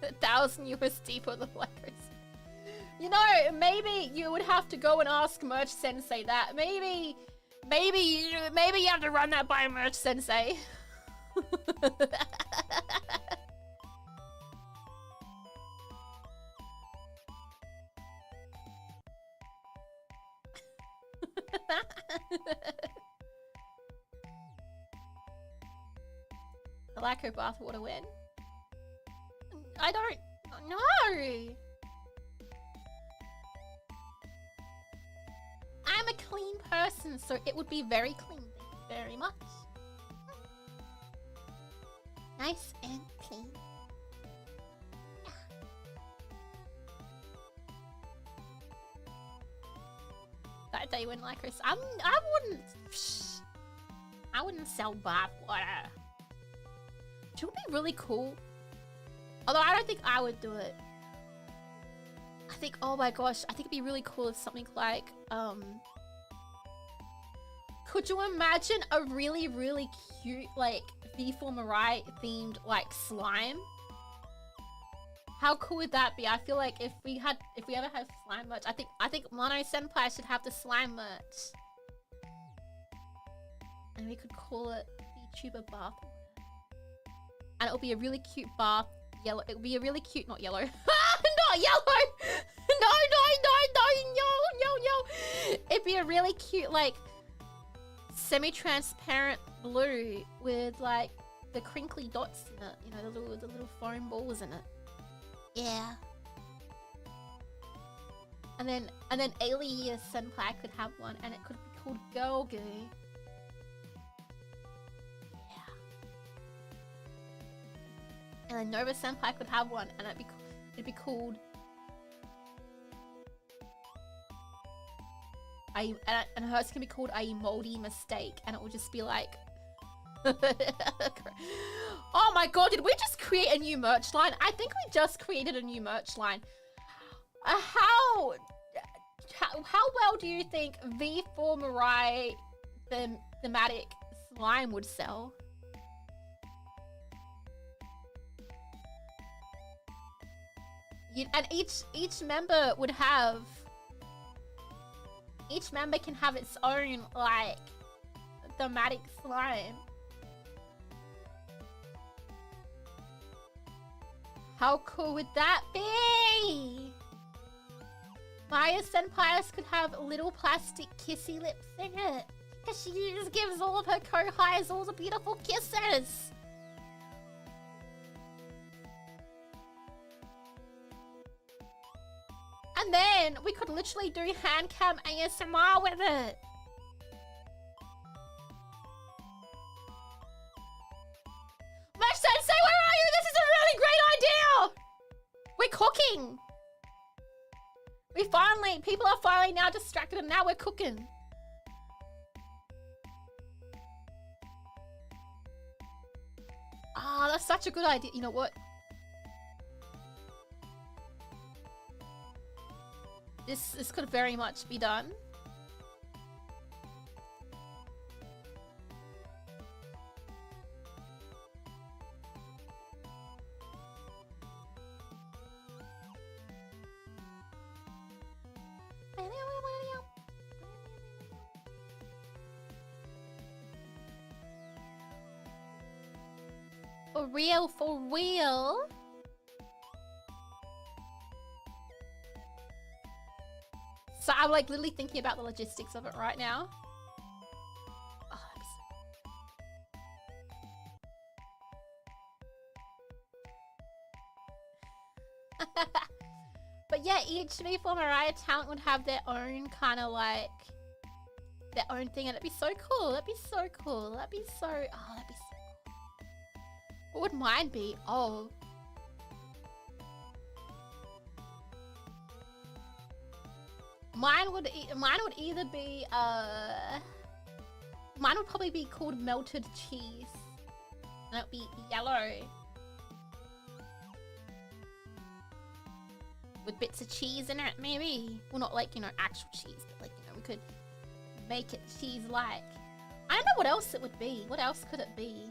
1,000 USD for the Lycos. You know, maybe you would have to go and ask Merch Sensei that. Maybe you have to run that by Merch Sensei. The Lyko bathwater win. I don't know. I'm a clean person, so it would be very clean. Thank you very much. Nice and clean. Yeah. That day when like Chris, I wouldn't sell bath water. It would be really cool. Although I don't think I would do it. I think, oh my gosh, I think it'd be really cool if something like, could you imagine a really, really cute, like, V4Mirai themed, like, slime? How cool would that be? I feel like if we ever had slime merch, I think Mono Senpai should have the slime merch. And we could call it VTuber bath. And it'll be a really cute bath. Yellow. It'll be a really cute, not yellow. Not yellow! No. It'd be a really cute, like, semi-transparent blue with, like, the crinkly dots in it. You know, the little foam balls in it. Yeah. And then Alias Senpai could have one, and it could be called Girl Goo. Yeah. And then Nova Senpai could have one, and it'd be called. And hers can be called a moldy mistake, and it will just be like. Oh my god, did we just create a new merch line? I think we just created a new merch line. How well do you think V4Mirai thematic slime would sell? And each member would have. Each member can have its own, like, thematic slime. How cool would that be? Maya Senpais could have little plastic kissy lips in it. Because she just gives all of her co-highs all the beautiful kisses. And then we could literally do hand cam ASMR with it. Mesh Sensei, where are you? This is a really great idea! We're cooking. People are finally now distracted and now we're cooking. Ah, that's such a good idea. You know what? This could very much be done. For real. So I'm like literally thinking about the logistics of it right now. Oh, but yeah, each V4Mirai talent would have their own kind of like their own thing, and it'd be so cool. That'd be so cool. That'd be so. Oh, that'd be so cool. What would mine be? Oh. Mine would either be mine would probably be called melted cheese. And it would be yellow. With bits of cheese in it, maybe. Well, not like, you know, actual cheese, but like, you know, we could make it cheese-like. I don't know what else it would be. What else could it be?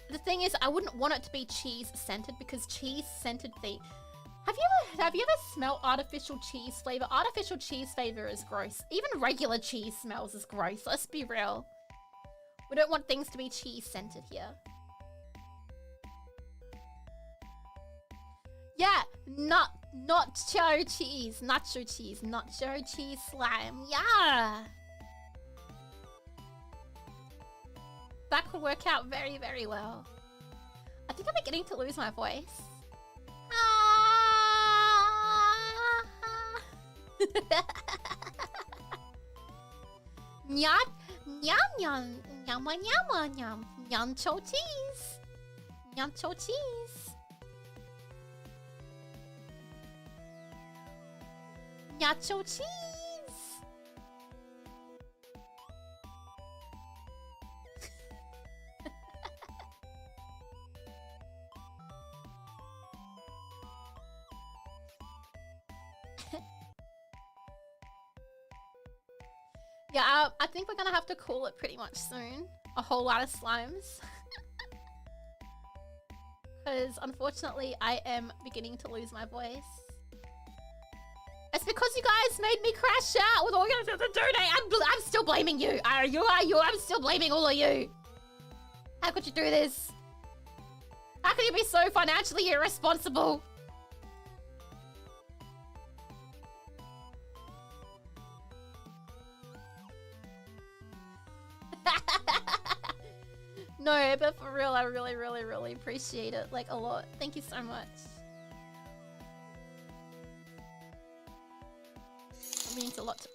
The thing is, I wouldn't want it to be cheese-scented because cheese-scented thing. Have you ever smelled artificial cheese flavor? Artificial cheese flavor is gross. Even regular cheese smells is gross. Let's be real. We don't want things to be cheese-scented here. Yeah, nacho cheese, nacho cheese slime. Yeah. That could work out very, very well. I think I'm beginning to lose my voice. Nyam, nyam, nyam, nyama, nyama, nyam, nyam cho cheese. Nyam cho cheese. Nacho cheese. Yeah, I think we're gonna have to call it pretty much soon. A whole lot of slimes. Because unfortunately, I am beginning to lose my voice. It's because you guys made me crash out with all your donate. I'm still blaming you. I'm still blaming all of you. How could you do this? How could you be so financially irresponsible? No, but for real, I really, really, really appreciate it. Like, a lot. Thank you so much. It means a lot to...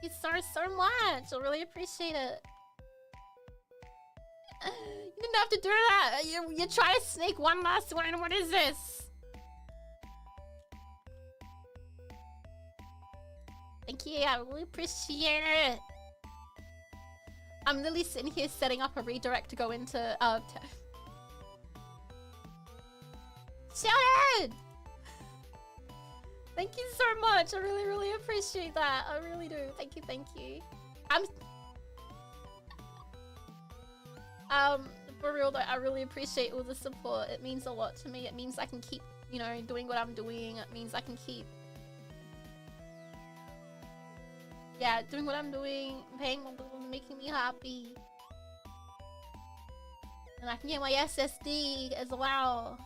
Thank you so much. I really appreciate it. You didn't have to do that. You try to sneak one last one. What is this? Thank you. I really appreciate it. I'm literally sitting here setting up a redirect to go into Sheldon! Thank you so much. I really, really appreciate that. I really do. Thank you, thank you. For real though, I really appreciate all the support. It means a lot to me. It means I can keep, you know, doing what I'm doing. It means I can keep, yeah, doing what I'm doing, paying my bills, making me happy. And I can get my SSD as well.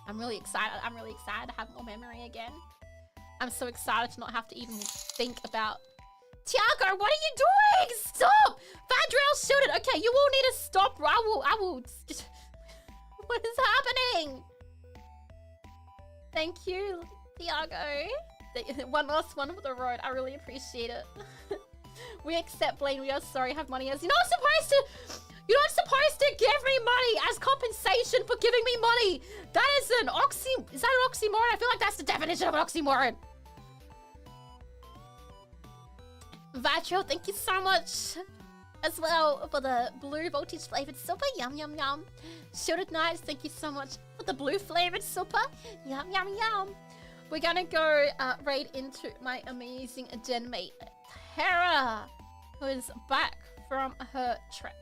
I'm really excited. I'm really excited to have more memory again. I'm so excited to not have to even think about... Tiago, what are you doing? Stop! Fadrell shooted. Okay, you all need to stop. I will... What is happening? Thank you, Tiago. One last one for the road. I really appreciate it. We accept blame. We are sorry. Have money as... You're not supposed to give me money as compensation for giving me money. That is an Is that an oxymoron? I feel like that's the definition of an oxymoron. Vatro, thank you so much as well for the blue voltage flavored super. Yum, yum, yum. Shielded Knights, thank you so much for the blue flavored super. Yum, yum, yum. We're gonna go raid into my amazing gen mate, Tara, who is back from her trip.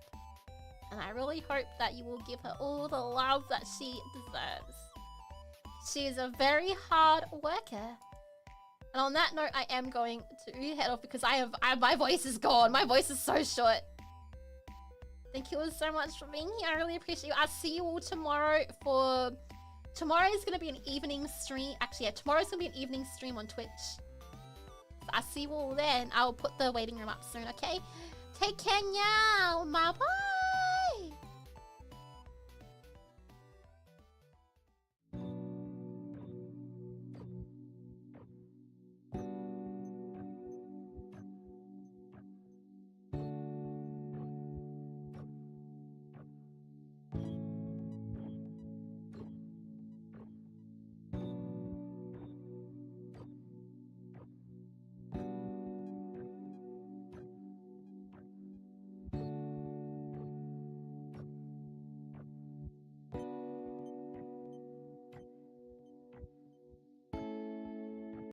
And I really hope that you will give her all the love that she deserves. She is a very hard worker. And on that note, I am going to head off because my voice is gone. My voice is so short. Thank you all so much for being here. I really appreciate you. I'll see you all tomorrow for... Tomorrow is going to be an evening stream. Actually, yeah, tomorrow's going to be an evening stream on Twitch. So I'll see you all then. I'll put the waiting room up soon, okay? Take care now. Bye-bye.